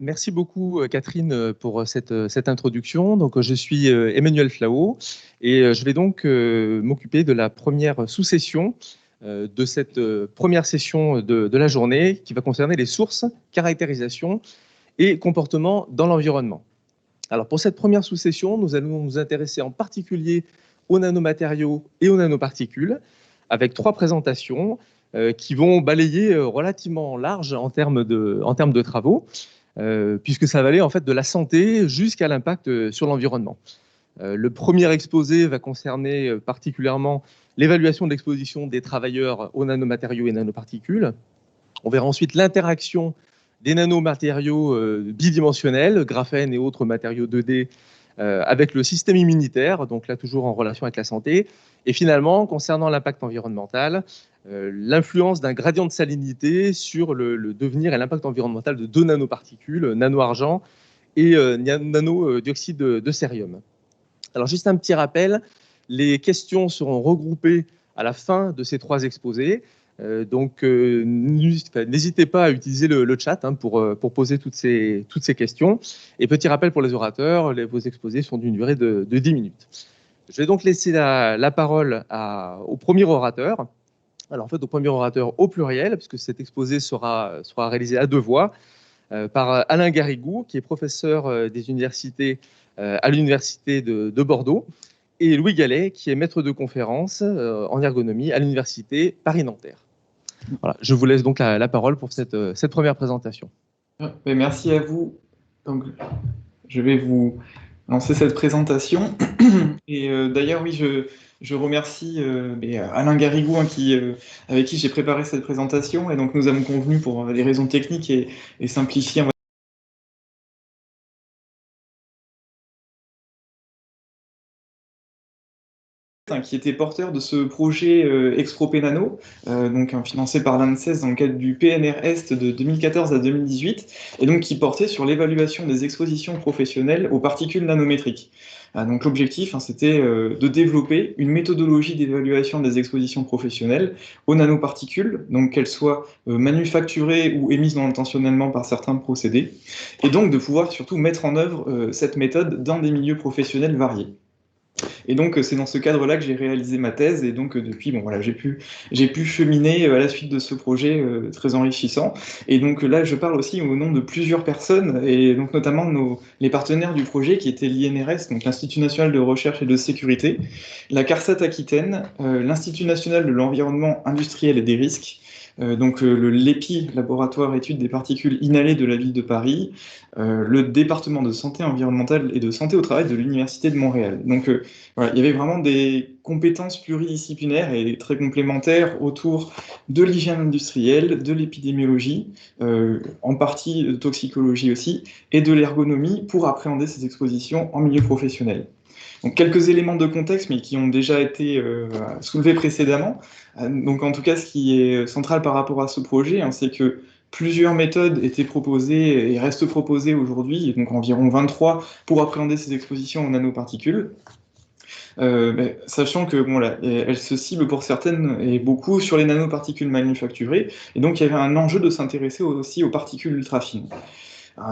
Merci beaucoup Catherine pour cette introduction. Donc, je suis Emmanuel Flao et je vais donc m'occuper de la première sous-session de cette première session de la journée qui va concerner les sources, caractérisation et comportement dans l'environnement. Alors, pour cette première sous-session, nous allons nous intéresser en particulier aux nanomatériaux et aux nanoparticules avec 3 présentations qui vont balayer relativement large en termes de travaux. Puisque ça va aller en fait de la santé jusqu'à l'impact sur l'environnement. Le premier exposé va concerner particulièrement l'évaluation de l'exposition des travailleurs aux nanomatériaux et nanoparticules. On verra ensuite l'interaction des nanomatériaux bidimensionnels, graphène et autres matériaux 2D, avec le système immunitaire, donc là toujours en relation avec la santé. Et finalement, concernant l'impact environnemental, l'influence d'un gradient de salinité sur le devenir et l'impact environnemental de 2 nanoparticules, nano-argent et nano-dioxyde de cérium. Alors juste un petit rappel, les questions seront regroupées à la fin de ces 3 exposés. Donc n'hésitez pas à utiliser le chat pour poser toutes ces questions. Et petit rappel pour les orateurs, vos exposés sont d'une durée de 10 minutes. Je vais donc laisser la parole au premier orateur. Alors en fait, au premier orateur au pluriel, puisque cet exposé sera réalisé à 2 voix, par Alain Garrigou, qui est professeur des universités à l'université de Bordeaux, et Louis Gallet, qui est maître de conférence en ergonomie à l'université Paris-Nanterre. Voilà, je vous laisse donc la parole pour cette première présentation. Merci à vous. Donc, je vais vous lancer cette présentation. Et d'ailleurs, oui, je remercie Alain Garrigou avec qui j'ai préparé cette présentation. Et donc, nous avons convenu pour des raisons techniques et simplifier qui était porteur de ce projet Expropé Nano, donc financé par l'ANSES dans le cadre du PNR Est de 2014 à 2018, et donc qui portait sur l'évaluation des expositions professionnelles aux particules nanométriques. Donc l'objectif, c'était de développer une méthodologie d'évaluation des expositions professionnelles aux nanoparticules, donc qu'elles soient manufacturées ou émises non intentionnellement par certains procédés, et donc de pouvoir surtout mettre en œuvre cette méthode dans des milieux professionnels variés. Et donc, c'est dans ce cadre-là que j'ai réalisé ma thèse. Et donc, depuis, bon, voilà, j'ai pu cheminer à la suite de ce projet très enrichissant. Et donc, là, je parle aussi au nom de plusieurs personnes, et donc notamment les partenaires du projet qui étaient l'INRS, donc l'Institut national de recherche et de sécurité, la CARSAT Aquitaine, l'Institut national de l'environnement industriel et des risques, donc le LEPI, Laboratoire études des particules inhalées de la ville de Paris, le département de santé environnementale et de santé au travail de l'Université de Montréal. Donc voilà, il y avait vraiment des compétences pluridisciplinaires et très complémentaires autour de l'hygiène industrielle, de l'épidémiologie, en partie de toxicologie aussi, et de l'ergonomie pour appréhender ces expositions en milieu professionnel. Donc, quelques éléments de contexte, mais qui ont déjà été soulevés précédemment. Donc, en tout cas, ce qui est central par rapport à ce projet, c'est que plusieurs méthodes étaient proposées et restent proposées aujourd'hui, donc environ 23, pour appréhender ces expositions aux nanoparticules. Sachant que bon, là, elles se ciblent pour certaines et beaucoup sur les nanoparticules manufacturées, et donc il y avait un enjeu de s'intéresser aussi aux particules ultra fines.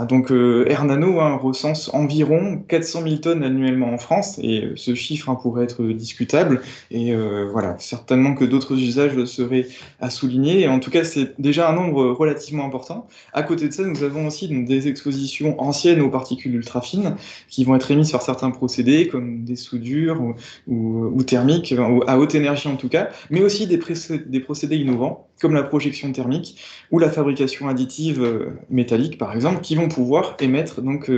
Donc Air Nano recense environ 400 000 tonnes annuellement en France, et ce chiffre pourrait être discutable, et voilà, certainement que d'autres usages seraient à souligner, et en tout cas c'est déjà un nombre relativement important. À côté de ça, nous avons aussi donc, des expositions anciennes aux particules ultra fines, qui vont être émises par certains procédés, comme des soudures ou thermiques, ou à haute énergie en tout cas, mais aussi des procédés innovants, comme la projection thermique, ou la fabrication additive métallique par exemple, qui vont pouvoir émettre donc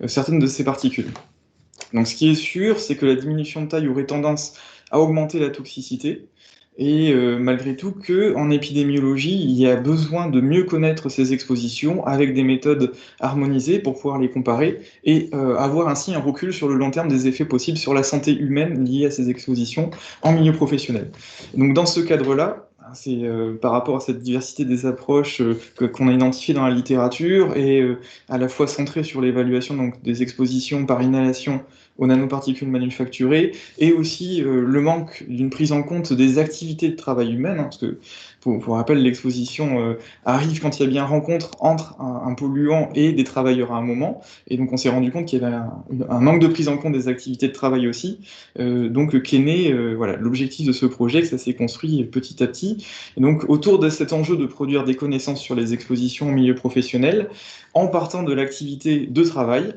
certaines de ces particules. Donc ce qui est sûr, c'est que la diminution de taille aurait tendance à augmenter la toxicité, et malgré tout qu'en épidémiologie, il y a besoin de mieux connaître ces expositions avec des méthodes harmonisées pour pouvoir les comparer et avoir ainsi un recul sur le long terme des effets possibles sur la santé humaine liés à ces expositions en milieu professionnel. Donc dans ce cadre-là, c'est par rapport à cette diversité des approches qu'on a identifiées dans la littérature et à la fois centrée sur l'évaluation donc, des expositions par inhalation aux nanoparticules manufacturées, et aussi le manque d'une prise en compte des activités de travail humaines, hein, parce que, pour rappel, l'exposition arrive quand il y a bien rencontre entre un polluant et des travailleurs à un moment, et donc on s'est rendu compte qu'il y avait un manque de prise en compte des activités de travail aussi, donc qu'est né voilà, l'objectif de ce projet, que ça s'est construit petit à petit, et donc autour de cet enjeu de produire des connaissances sur les expositions au milieu professionnel, en partant de l'activité de travail,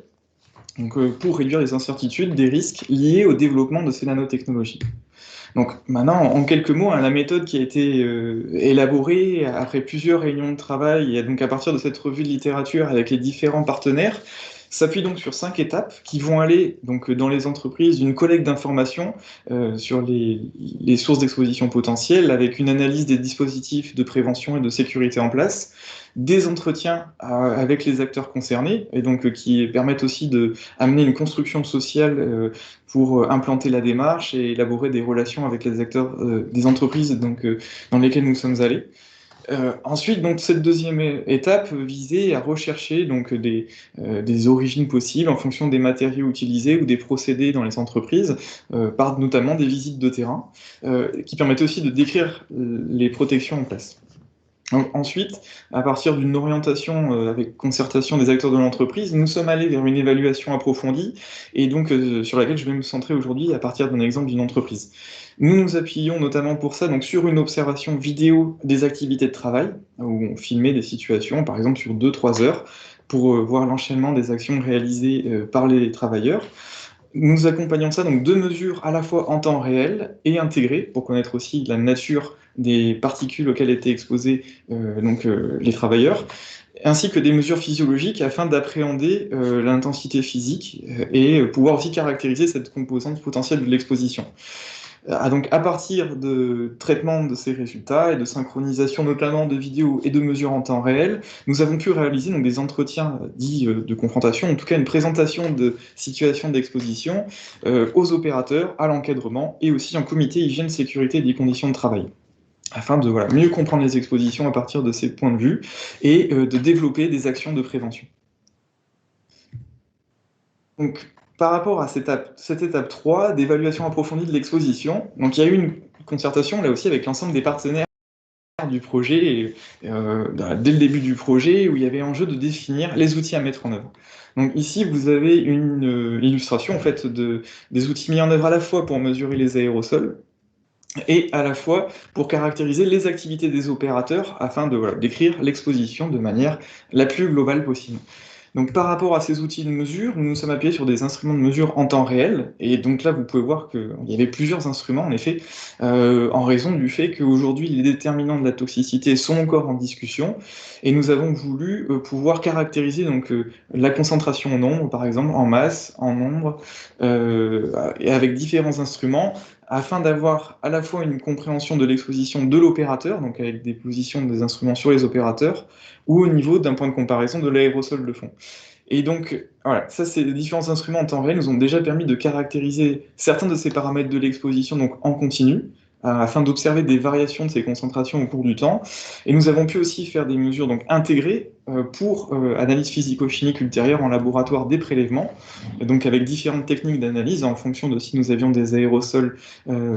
donc, pour réduire les incertitudes des risques liés au développement de ces nanotechnologies. Donc maintenant, en quelques mots, hein, la méthode qui a été élaborée après plusieurs réunions de travail, et donc à partir de cette revue de littérature avec les différents partenaires, s'appuie donc sur 5 étapes qui vont aller donc, dans les entreprises d'une collecte d'informations sur les sources d'exposition potentielles, avec une analyse des dispositifs de prévention et de sécurité en place, des entretiens avec les acteurs concernés, et donc qui permettent aussi d'amener une construction sociale pour implanter la démarche et élaborer des relations avec les acteurs des entreprises donc, dans lesquelles nous sommes allés. Ensuite, donc, cette deuxième étape visait à rechercher donc, des origines possibles en fonction des matériaux utilisés ou des procédés dans les entreprises, par notamment des visites de terrain, qui permettaient aussi de décrire les protections en place. Donc, ensuite, à partir d'une orientation avec concertation des acteurs de l'entreprise, nous sommes allés vers une évaluation approfondie, et donc sur laquelle je vais me centrer aujourd'hui à partir d'un exemple d'une entreprise. Nous nous appuyons notamment pour ça donc, sur une observation vidéo des activités de travail, où on filmait des situations, par exemple sur 2-3 heures, pour voir l'enchaînement des actions réalisées par les travailleurs. Nous accompagnons ça donc de mesures à la fois en temps réel et intégrées, pour connaître aussi la nature des particules auxquelles étaient exposés les travailleurs, ainsi que des mesures physiologiques afin d'appréhender l'intensité physique et pouvoir aussi caractériser cette composante potentielle de l'exposition. Donc, à partir de traitement de ces résultats et de synchronisation notamment de vidéos et de mesures en temps réel, nous avons pu réaliser donc, des entretiens dits de confrontation, en tout cas une présentation de situations d'exposition aux opérateurs, à l'encadrement et aussi en comité hygiène, sécurité et des conditions de travail, afin de mieux comprendre les expositions à partir de ces points de vue et de développer des actions de prévention. Donc, par rapport à cette étape 3 d'évaluation approfondie de l'exposition, donc il y a eu une concertation là aussi avec l'ensemble des partenaires du projet, dès le début du projet, où il y avait enjeu de définir les outils à mettre en œuvre. Donc ici, vous avez une illustration en fait des outils mis en œuvre à la fois pour mesurer les aérosols et à la fois pour caractériser les activités des opérateurs afin de décrire l'exposition de manière la plus globale possible. Donc par rapport à ces outils de mesure, nous nous sommes appuyés sur des instruments de mesure en temps réel, et donc là vous pouvez voir qu'il y avait plusieurs instruments en effet, en raison du fait qu'aujourd'hui les déterminants de la toxicité sont encore en discussion, et nous avons voulu pouvoir caractériser donc, la concentration en nombre, par exemple en masse, en nombre, et avec différents instruments, afin d'avoir à la fois une compréhension de l'exposition de l'opérateur, donc avec des positions des instruments sur les opérateurs, ou au niveau d'un point de comparaison de l'aérosol de fond. Et donc, voilà, ça, ces différents instruments en temps réel nous ont déjà permis de caractériser certains de ces paramètres de l'exposition donc en continu, afin d'observer des variations de ces concentrations au cours du temps. Et nous avons pu aussi faire des mesures donc intégrées pour analyse physico-chimique ultérieure en laboratoire des prélèvements, donc avec différentes techniques d'analyse en fonction de si nous avions des aérosols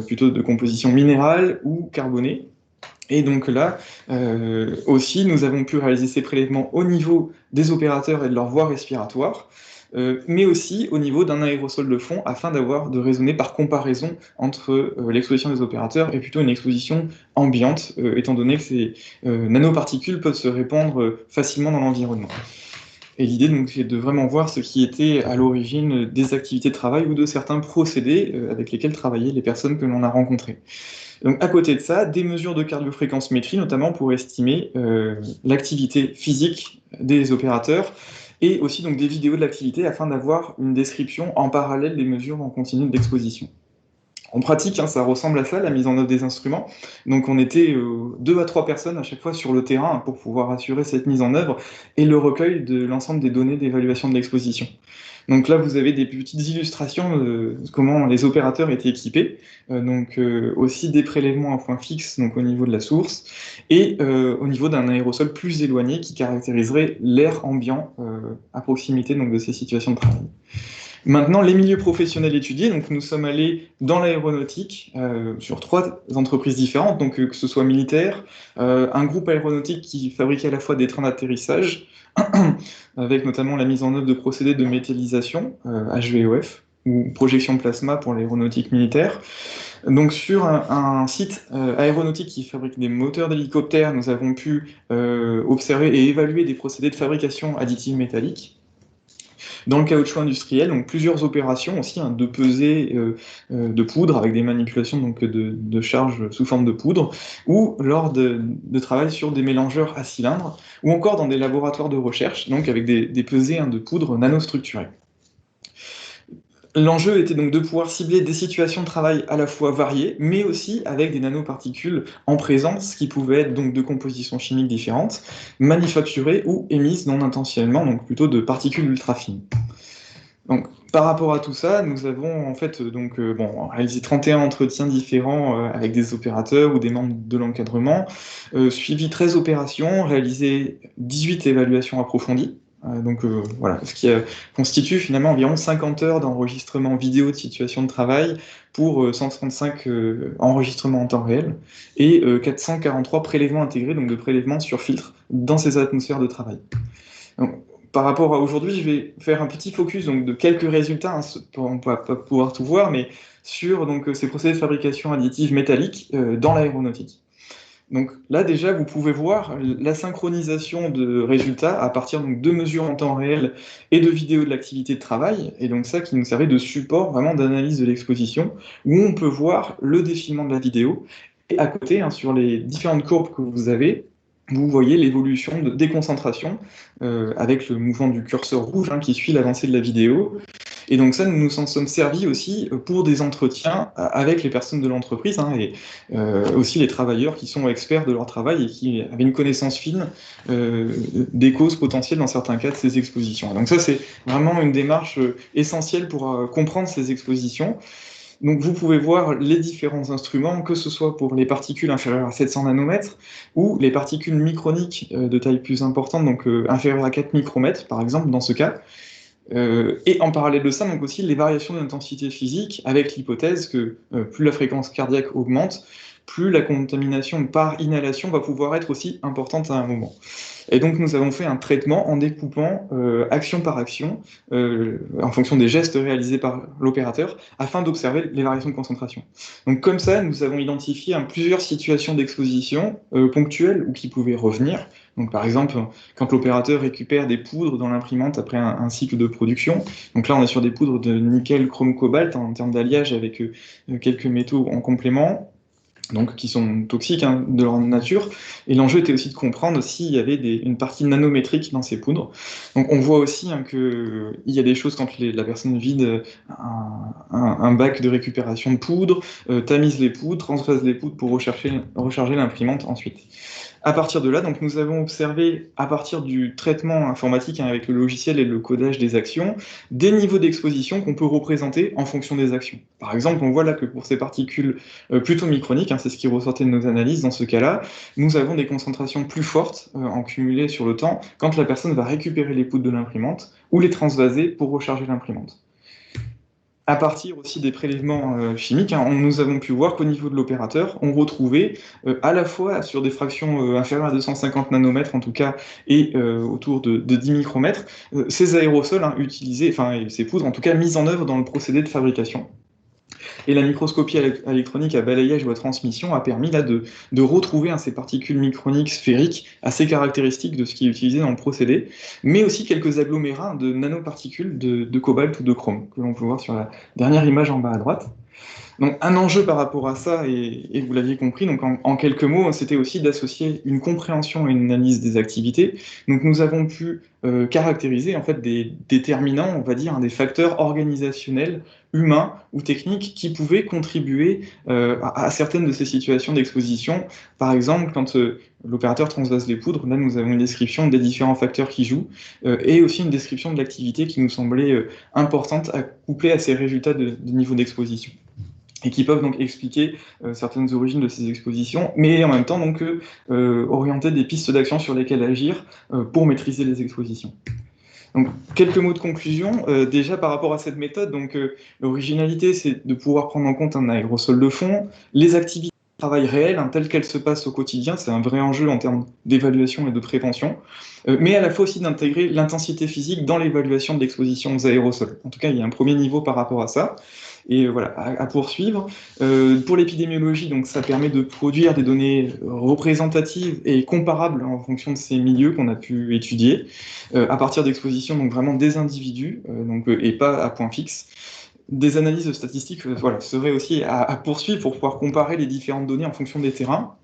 plutôt de composition minérale ou carbonée. Et donc là, aussi, nous avons pu réaliser ces prélèvements au niveau des opérateurs et de leur voie respiratoire, mais aussi au niveau d'un aérosol de fond, afin de raisonner par comparaison entre l'exposition des opérateurs et plutôt une exposition ambiante, étant donné que ces nanoparticules peuvent se répandre facilement dans l'environnement. Et l'idée, donc, c'est de vraiment voir ce qui était à l'origine des activités de travail ou de certains procédés avec lesquels travaillaient les personnes que l'on a rencontrées. Donc, à côté de ça, des mesures de cardiofréquence-métrie, notamment pour estimer l'activité physique des opérateurs, et aussi donc, des vidéos de l'activité afin d'avoir une description en parallèle des mesures en continu d'exposition. En pratique, ça ressemble à ça, la mise en œuvre des instruments. Donc on était 2 à 3 personnes à chaque fois sur le terrain pour pouvoir assurer cette mise en œuvre et le recueil de l'ensemble des données d'évaluation de l'exposition. Donc là, vous avez des petites illustrations de comment les opérateurs étaient équipés, aussi des prélèvements à point fixe, donc au niveau de la source, et au niveau d'un aérosol plus éloigné qui caractériserait l'air ambiant à proximité donc, de ces situations de travail. Maintenant, les milieux professionnels étudiés, donc nous sommes allés dans l'aéronautique sur 3 entreprises différentes, donc que ce soit militaire, un groupe aéronautique qui fabriquait à la fois des trains d'atterrissage, avec notamment la mise en œuvre de procédés de métallisation, HVOF, ou projection plasma pour l'aéronautique militaire. Donc sur un site aéronautique qui fabrique des moteurs d'hélicoptères, nous avons pu observer et évaluer des procédés de fabrication additive métallique. Dans le caoutchouc industriel, donc plusieurs opérations aussi, de pesée de poudre avec des manipulations donc, de charge sous forme de poudre, ou lors de travail sur des mélangeurs à cylindres, ou encore dans des laboratoires de recherche, donc avec des pesées de poudre nanostructurées. L'enjeu était donc de pouvoir cibler des situations de travail à la fois variées, mais aussi avec des nanoparticules en présence qui pouvaient être donc de compositions chimiques différentes, manufacturées ou émises non intentionnellement, donc plutôt de particules ultra fines. Donc, par rapport à tout ça, nous avons en fait réalisé 31 entretiens différents avec des opérateurs ou des membres de l'encadrement, suivi 13 opérations, réalisé 18 évaluations approfondies. Voilà, ce qui constitue finalement environ 50 heures d'enregistrement vidéo de situation de travail pour 135 enregistrements en temps réel et 443 prélèvements intégrés, donc de prélèvements sur filtre dans ces atmosphères de travail. Donc, par rapport à aujourd'hui, je vais faire un petit focus donc, de quelques résultats, on ne va pas pouvoir tout voir, mais sur donc, ces procédés de fabrication additive métallique dans l'aéronautique. Donc là déjà, vous pouvez voir la synchronisation de résultats à partir donc, de mesures en temps réel et de vidéos de l'activité de travail, et donc ça qui nous servait de support vraiment d'analyse de l'exposition, où on peut voir le défilement de la vidéo, et à côté, sur les différentes courbes que vous avez, vous voyez l'évolution des concentrations avec le mouvement du curseur rouge qui suit l'avancée de la vidéo. Et donc ça, nous nous en sommes servis aussi pour des entretiens avec les personnes de l'entreprise et aussi les travailleurs qui sont experts de leur travail et qui avaient une connaissance fine des causes potentielles dans certains cas de ces expositions. Donc ça, c'est vraiment une démarche essentielle pour comprendre ces expositions. Donc vous pouvez voir les différents instruments, que ce soit pour les particules inférieures à 700 nanomètres ou les particules microniques de taille plus importante, donc inférieures à 4 micromètres par exemple dans ce cas. Et en parallèle de ça, donc aussi les variations d'intensité physique avec l'hypothèse que plus la fréquence cardiaque augmente, plus la contamination par inhalation va pouvoir être aussi importante à un moment. Et donc nous avons fait un traitement en découpant action par action, en fonction des gestes réalisés par l'opérateur, afin d'observer les variations de concentration. Donc comme ça, nous avons identifié plusieurs situations d'exposition ponctuelles ou qui pouvaient revenir. Donc par exemple, quand l'opérateur récupère des poudres dans l'imprimante après un cycle de production, donc là on est sur des poudres de nickel, chrome, cobalt en termes d'alliage avec quelques métaux en complément, donc qui sont toxiques de leur nature. Et l'enjeu était aussi de comprendre s'il y avait une partie nanométrique dans ces poudres. Donc on voit aussi qu'il y a des choses quand la personne vide un bac de récupération de poudre, tamise les poudres, transvase les poudres pour recharger l'imprimante ensuite. À partir de là, donc, nous avons observé, à partir du traitement informatique avec le logiciel et le codage des actions, des niveaux d'exposition qu'on peut représenter en fonction des actions. Par exemple, on voit là que pour ces particules plutôt microniques, c'est ce qui ressortait de nos analyses dans ce cas-là, nous avons des concentrations plus fortes en cumulé sur le temps quand la personne va récupérer les poudres de l'imprimante ou les transvaser pour recharger l'imprimante. À partir aussi des prélèvements chimiques, nous avons pu voir qu'au niveau de l'opérateur, on retrouvait à la fois sur des fractions inférieures à 250 nanomètres en tout cas, et autour de 10 micromètres, ces aérosols utilisés, ces poudres en tout cas mises en œuvre dans le procédé de fabrication. Et la microscopie électronique à balayage ou à transmission a permis là, de retrouver ces particules microniques sphériques assez caractéristiques de ce qui est utilisé dans le procédé, mais aussi quelques agglomérats de nanoparticules de cobalt ou de chrome, que l'on peut voir sur la dernière image en bas à droite. Donc un enjeu par rapport à ça, et vous l'aviez compris, donc en quelques mots, c'était aussi d'associer une compréhension et une analyse des activités. Donc nous avons pu caractériser en fait des déterminants, on va dire, des facteurs organisationnels, humains ou techniques qui pouvaient contribuer à certaines de ces situations d'exposition. Par exemple, quand l'opérateur transvase les poudres, là nous avons une description des différents facteurs qui jouent et aussi une description de l'activité qui nous semblait importante à coupler à ces résultats de niveau d'exposition, et qui peuvent donc expliquer certaines origines de ces expositions, mais en même temps donc orienter des pistes d'action sur lesquelles agir pour maîtriser les expositions. Donc, quelques mots de conclusion. Déjà, par rapport à cette méthode, donc l'originalité, c'est de pouvoir prendre en compte un aérosol de fond, les activités de travail réelles, hein, telles qu'elles se passent au quotidien, c'est un vrai enjeu en termes d'évaluation et de prévention, mais à la fois aussi d'intégrer l'intensité physique dans l'évaluation de l'exposition aux aérosols. En tout cas, il y a un premier niveau par rapport à ça. Et voilà, à poursuivre. Pour l'épidémiologie, donc ça permet de produire des données représentatives et comparables en fonction de ces milieux qu'on a pu étudier, à partir d'expositions donc vraiment des individus, et pas à point fixe. Des analyses statistiques voilà, seraient aussi à poursuivre pour pouvoir comparer les différentes données en fonction des terrains.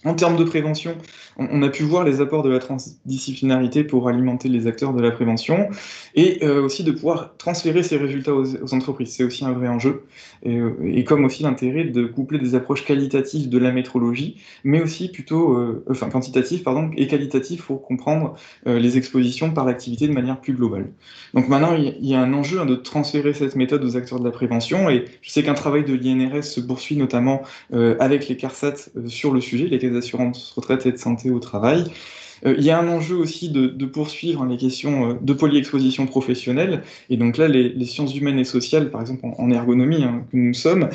En termes de prévention, on a pu voir les apports de la transdisciplinarité pour alimenter les acteurs de la prévention et aussi de pouvoir transférer ces résultats aux entreprises. C'est aussi un vrai enjeu. Et comme aussi l'intérêt de coupler des approches qualitatives de la métrologie, mais aussi plutôt, quantitatives pardon, et qualitatives pour comprendre les expositions par l'activité de manière plus globale. Donc maintenant, il y a un enjeu de transférer cette méthode aux acteurs de la prévention et je sais qu'un travail de l'INRS se poursuit notamment avec les CARSAT sur le sujet, les caisses d'assurance retraite et de santé au travail. Il y a un enjeu aussi de poursuivre les questions de polyexposition professionnelle. Et donc là, les sciences humaines et sociales, par exemple en ergonomie, hein, que nous sommes,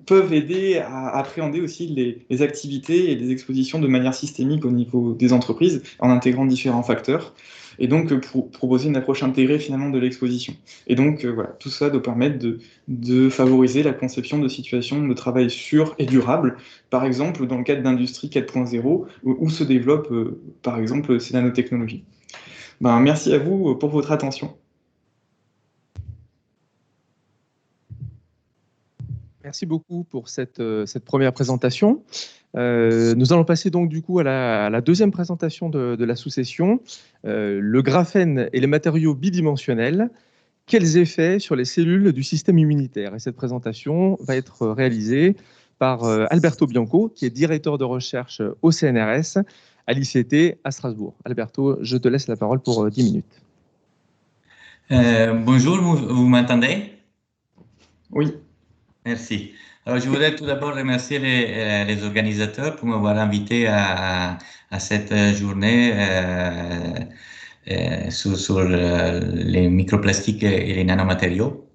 peuvent aider à appréhender aussi les activités et les expositions de manière systémique au niveau des entreprises, en intégrant différents facteurs. Et donc, pour proposer une approche intégrée finalement de l'exposition. Et donc, voilà, tout ça doit permettre de favoriser la conception de situations de travail sûres et durables, par exemple dans le cadre d'Industrie 4.0, où se développent, par exemple, ces nanotechnologies. Ben, merci à vous pour votre attention. Merci beaucoup pour cette première présentation. Nous allons passer donc du coup à la deuxième présentation de la sous-session, le graphène et les matériaux bidimensionnels, quels effets sur les cellules du système immunitaire? Et cette présentation va être réalisée par Alberto Bianco, qui est directeur de recherche au CNRS à l'ICT à Strasbourg. Alberto, je te laisse la parole pour 10 minutes. Bonjour, vous m'entendez? Oui. Merci. Alors, je voudrais tout d'abord remercier les organisateurs pour m'avoir invité à cette journée sur les microplastiques et les nanomatériaux.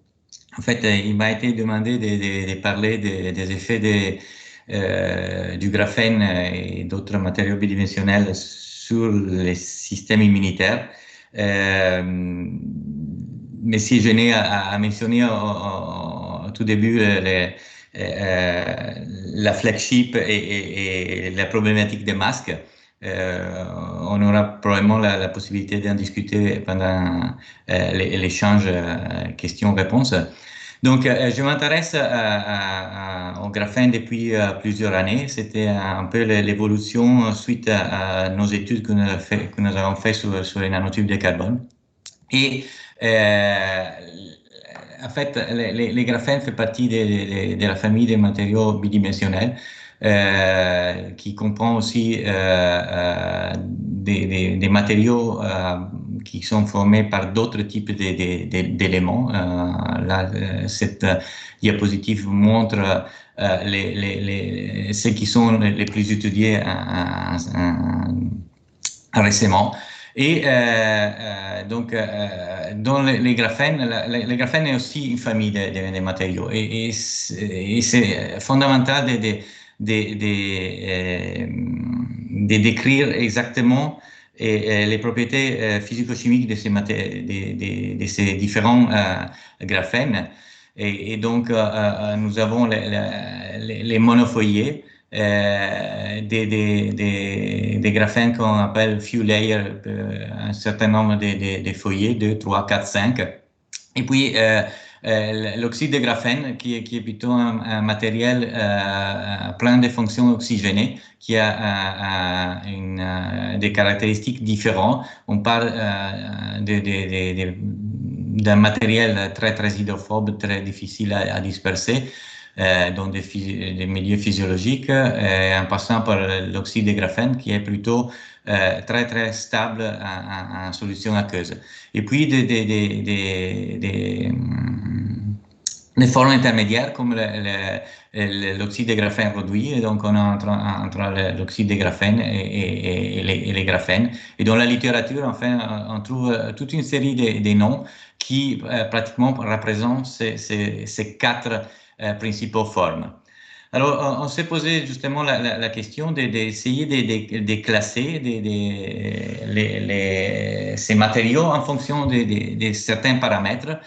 En fait, il m'a été demandé de parler des effets du graphène et d'autres matériaux bidimensionnels sur les systèmes immunitaires. Mais si je n'ai à mentionner au tout début la flagship et la problématique des masques, on aura probablement la possibilité d'en discuter pendant l'échange questions-réponses. Donc, je m'intéresse au graphène depuis plusieurs années. C'était un peu l'évolution suite à nos études que nous avons fait sur les nanotubes de carbone. Et en fait, les graphènes font partie de la famille des matériaux bidimensionnels qui comprend aussi des matériaux qui sont formés par d'autres types d'éléments. Là, cette diapositive montre ceux qui sont les plus étudiés récemment. Et donc, dans les graphènes, les graphènes est aussi une famille de matériaux. Et c'est fondamental de décrire exactement les propriétés physico-chimiques de ces différents graphènes. Et donc, nous avons les monofeuillets, des graphènes qu'on appelle few layers, un certain nombre de feuillets, 2, 3, 4, 5. Et puis, l'oxyde de graphène, qui est plutôt un matériel plein de fonctions oxygénées, qui a des caractéristiques différentes. On parle d'un matériel très, très hydrophobe, très difficile à disperser dans des milieux physiologiques, en passant par l'oxyde de graphène, qui est plutôt très, très stable en solution aqueuse. Et puis, des des formes intermédiaires comme l'oxyde de graphène réduit, et donc on a entre l'oxyde de graphène et les graphènes. Et dans la littérature, enfin, on trouve toute une série de noms qui pratiquement représentent ces quatre principaux formes. Alors, on s'est posé justement la question d'essayer de classer ces matériaux en fonction de certains paramètres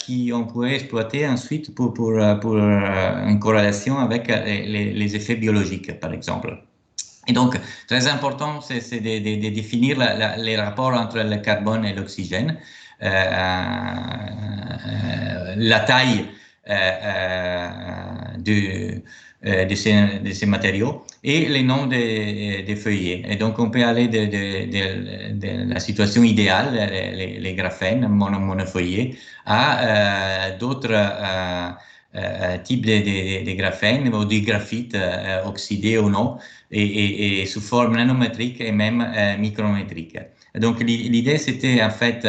qui on pourrait exploiter ensuite pour une corrélation avec les effets biologiques, par exemple. Et donc, très important, c'est de définir les rapports entre le carbone et l'oxygène, la taille de ces matériaux et les noms des feuillets. Et donc, on peut aller de la situation idéale, les graphènes monofeuillets, à d'autres types de graphènes ou de graphite oxydé ou non, et sous forme nanométrique et même micrométrique. Donc, l'idée, c'était en fait,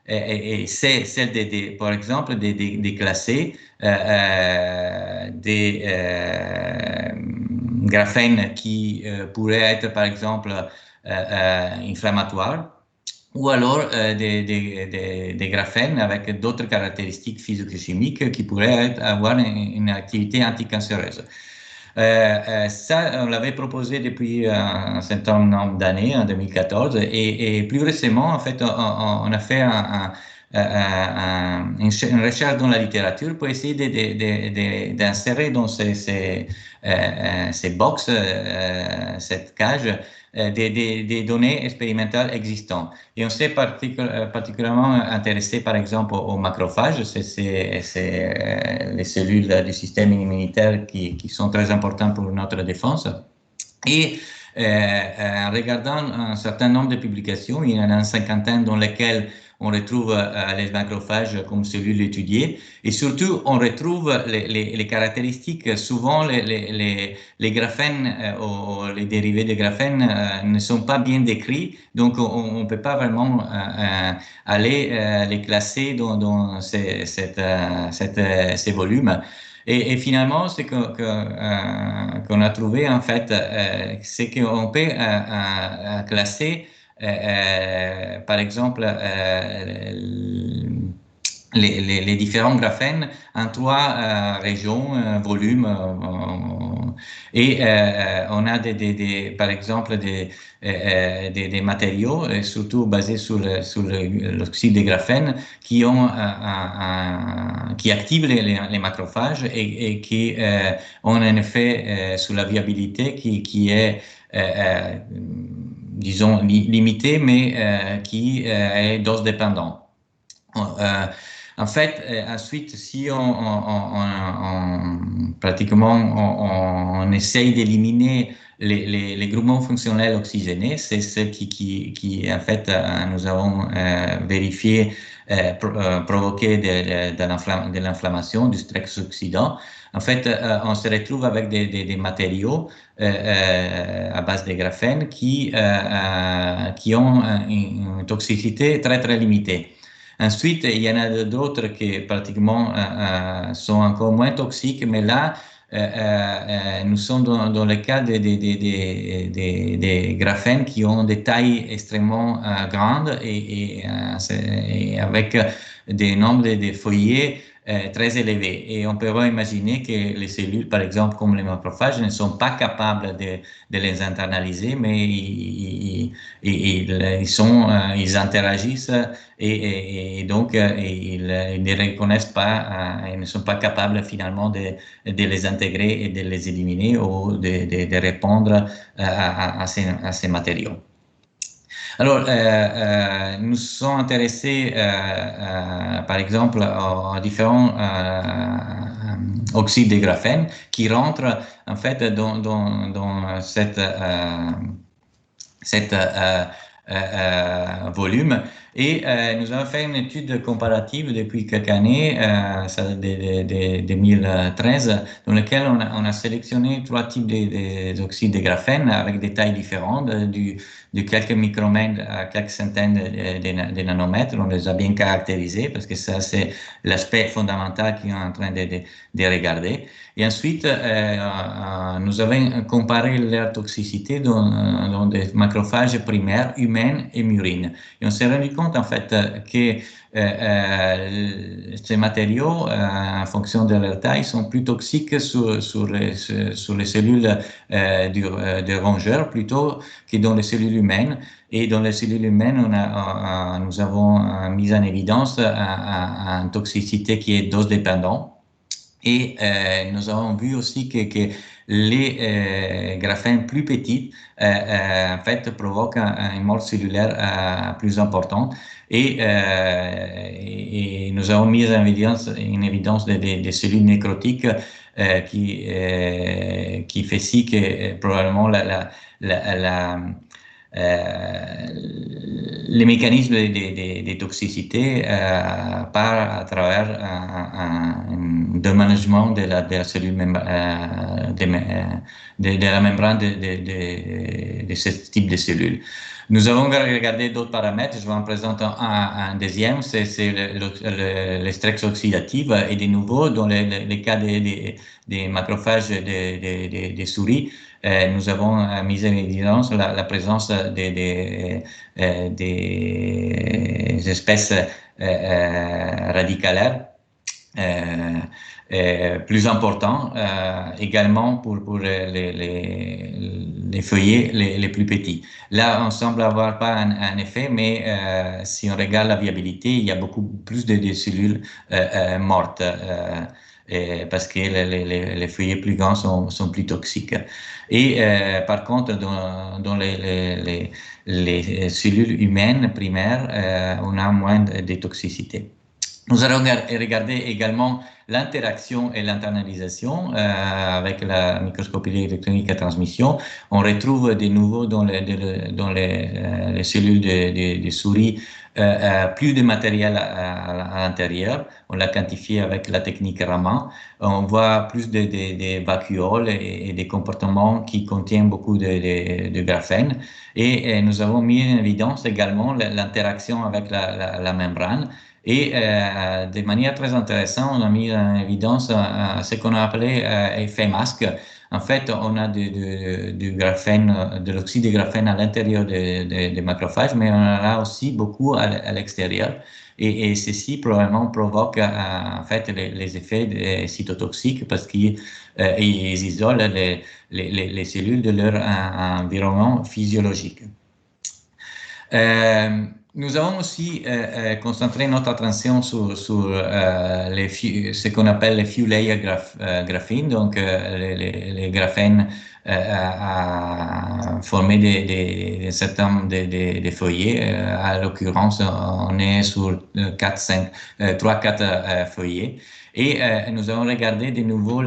et c'est celle par exemple, de classer des graphènes qui pourraient être, par exemple, inflammatoires, ou alors des graphènes avec d'autres caractéristiques physico-chimiques qui pourraient avoir une activité anticancéreuse. Ça, on l'avait proposé depuis un certain nombre d'années, en 2014, et plus récemment, en fait, on a fait une recherche dans la littérature pour essayer d'insérer dans ces box, cette cage, des données expérimentales existantes. Et on s'est particulièrement intéressé, par exemple, aux macrophages, c'est les cellules du système immunitaire qui sont très importantes pour notre défense. Et en regardant un certain nombre de publications, il y en a une cinquantaine dans lesquelles on retrouve les macrophages comme cellules étudiées, et surtout on retrouve les caractéristiques. Souvent les graphènes ou les dérivés de graphènes ne sont pas bien décrits, donc on ne peut pas vraiment aller les classer dans ces volumes. Et finalement, ce qu'on a trouvé, en fait, c'est qu'on peut classer, par exemple, les différents graphènes en trois régions, volumes, et on a par exemple des matériaux, surtout basés sur l'oxyde de graphène, qui activent les macrophages et qui ont un effet sur la viabilité qui est disons limité, mais qui est dose dépendant. En fait, ensuite, si pratiquement on essaye d'éliminer les groupements fonctionnels oxygénés, c'est ce qui en fait nous avons vérifié provoquer de l'inflammation, du stress oxydant. En fait, on se retrouve avec des matériaux à base de graphène qui ont une toxicité très très limitée. Ensuite, il y en a d'autres qui pratiquement sont encore moins toxiques, mais là, nous sommes dans le cas des graphènes qui ont des tailles extrêmement grandes et avec des nombres de feuillets très élevés. Et on peut imaginer que les cellules, par exemple, comme les macrophages, ne sont pas capables de les internaliser, mais ils interagissent et donc ils ne reconnaissent pas, ils ne sont pas capables finalement de les intégrer et de les éliminer ou de répondre à ces matériaux. Alors, nous sommes intéressés, par exemple, aux différents oxydes de graphène qui rentrent en fait dans cette volume. Et nous avons fait une étude comparative depuis quelques années, ça de 2013, dans laquelle on a sélectionné 3 types d'oxydes de graphène avec des tailles différentes, de quelques micromètres à quelques centaines de nanomètres. On les a bien caractérisés parce que ça, c'est l'aspect fondamental qu'on est en train de regarder. Et ensuite, nous avons comparé leur toxicité dans des macrophages primaires, humains et murines. Et on s'est rendu compte, en fait, que ces matériaux, en fonction de leur taille, sont plus toxiques sur les cellules de rongeurs plutôt que dans les cellules humaines. Et dans les cellules humaines, nous avons mis en évidence une toxicité qui est dose dépendante. Et nous avons vu aussi que les graphènes plus petits, en fait, provoquent une mort cellulaire plus importante. Et nous avons mis en évidence des cellules nécrotiques qui fait si que probablement les mécanismes de toxicité par à travers un déménagement de la cellule de la membrane de ce type de cellules. Nous avons regardé d'autres paramètres, je vais en présenter un deuxième, c'est le stress oxydatif, et de nouveau, dans les cas des macrophages des souris, nous avons mis en évidence la présence des espèces radicalaires plus importants, également pour les feuillets les plus petits. Là, on semble avoir pas un effet, mais si on regarde la viabilité, il y a beaucoup plus de cellules mortes. Parce que les feuillets plus grands sont plus toxiques. Et par contre, dans les cellules humaines primaires, on a moins de toxicité. Nous allons regarder également l'interaction et l'internalisation avec la microscopie électronique à transmission. On retrouve de nouveau dans les cellules des souris plus de matériel à l'intérieur. On l'a quantifié avec la technique Raman. On voit plus de vacuoles et des comportements qui contiennent beaucoup de graphène. Et nous avons mis en évidence également l'interaction avec la membrane. Et de manière très intéressante, on a mis en évidence ce qu'on a appelé effet masque. En fait, on a du graphène, de l'oxyde de graphène à l'intérieur des macrophages, mais on en a aussi beaucoup à l'extérieur. Et ceci probablement provoque en fait les effets cytotoxiques parce qu'ils isolent les cellules de leur environnement physiologique. Nous avons aussi concentré notre attention sur ce qu'on appelle les few layer graphene, donc les graphènes formés d'un certain nombre de feuillets. À l'occurrence, on est sur 3-4 feuillets. Et nous avons regardé de nouveau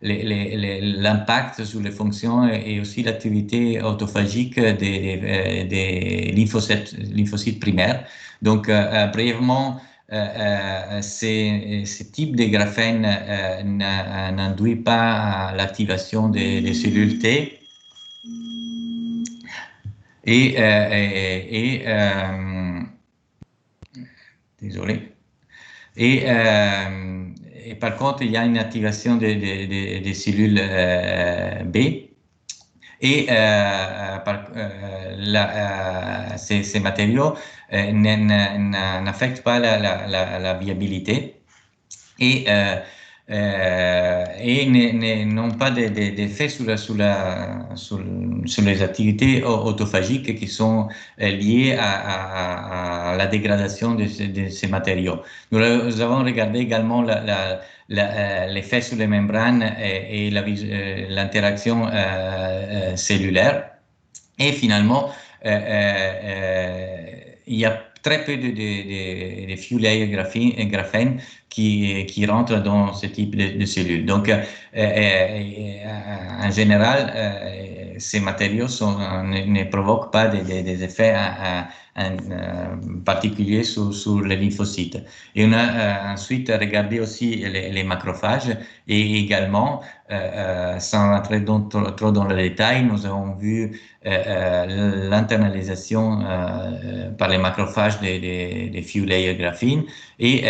l'impact sur les fonctions et aussi l'activité autophagique des lymphocytes primaires. Donc, brièvement, ce type de graphène n'induit pas l'activation des cellules T. Désolé. Et par contre, il y a une activation des cellules B. Et ces matériaux n'affectent pas la viabilité et n'ont pas d'effet sur les activités autophagiques qui sont liées à la dégradation de ces matériaux. Nous avons regardé également l'effet sur les membranes et l'interaction cellulaire. Et finalement, il y a très peu de few layer graphène qui rentrent dans ce type de cellules. Donc, en général, ces matériaux ne provoquent pas des effets particuliers sur les lymphocytes. Et on a ensuite regardé aussi les macrophages et également, sans rentrer trop dans le détail, nous avons vu l'internalisation par les macrophages des few layer graphene et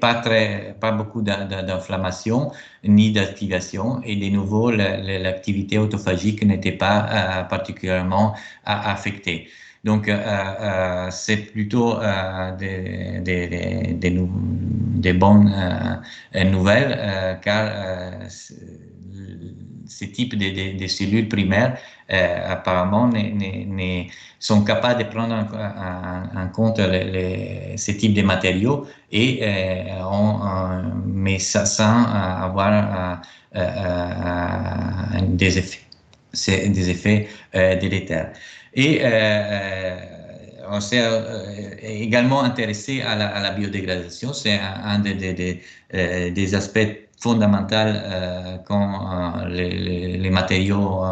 pas beaucoup d'inflammation ni d'activation, et de nouveau l'activité autophagique n'était pas particulièrement affectée. Donc c'est plutôt des bonnes nouvelles car ce type de cellules primaires apparemment sont capables de prendre en compte ces types de matériaux et mais sans avoir des effets délétères. Et on s'est également intéressé à la biodégradation. C'est un des aspects fondamentaux quand les matériaux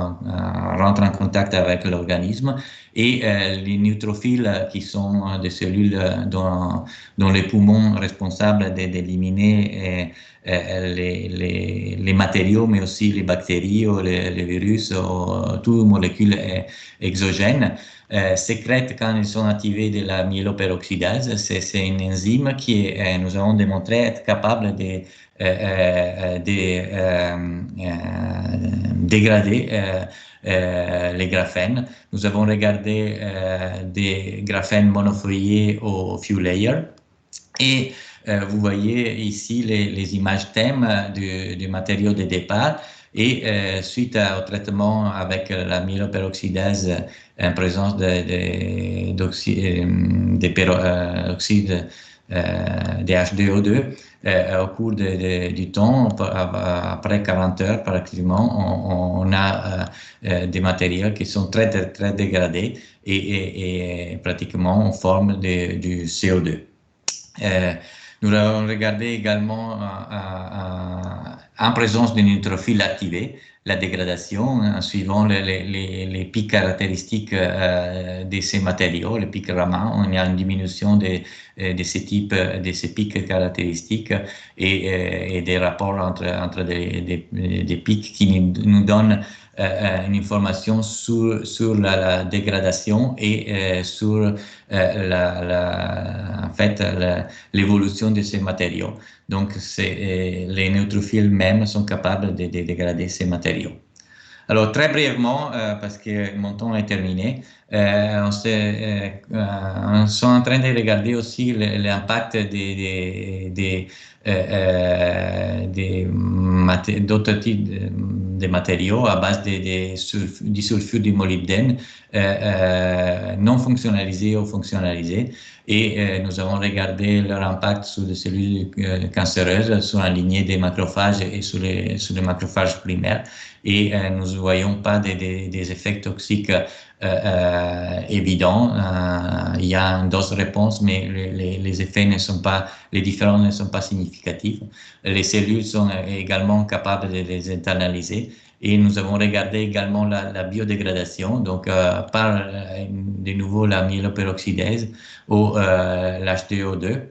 rentrent en contact avec l'organisme. Et les neutrophiles, qui sont des cellules dont les poumons responsables d'éliminer les matériaux, mais aussi les bactéries ou les virus ou toutes molécules exogènes, sécrètent quand ils sont activés de la myéloperoxydase. C'est une enzyme qui nous avons démontré être capable de dégrader les graphènes. Nous avons regardé des graphènes monofeuillés au few layer et vous voyez ici les images thèmes du matériau de départ. Et suite au traitement avec la myéloperoxydase en présence d'oxyde de H2O2, au cours du temps, après 40 heures pratiquement, on a des matériaux qui sont très dégradés et pratiquement en forme du CO2. Nous avons regardé également en présence d'une neutrophiles activée, la dégradation en suivant les pics caractéristiques de ces matériaux, les pics Raman. On a une diminution de ces pics caractéristiques et des rapports entre des pics qui nous donnent une information sur la dégradation et sur en fait l'évolution de ces matériaux. Donc les neutrophiles même sont capables de dégrader ces matériaux. Alors très brièvement, parce que mon temps est terminé, on est en train de regarder aussi l'impact d'autres types de matériaux à base du sulfure du molybdène non fonctionnalisés ou fonctionnalisés. Et nous avons regardé leur impact sur les cellules cancéreuses, sur la lignée des macrophages et sur les macrophages primaires. Et nous ne voyons pas des effets toxiques évidents. Il y a une dose-réponse, mais les effets les différences ne sont pas significatifs. Les cellules sont également capables de les internaliser. Et nous avons regardé également la biodégradation, donc par de nouveau la myéloperoxydase ou l'H2O2.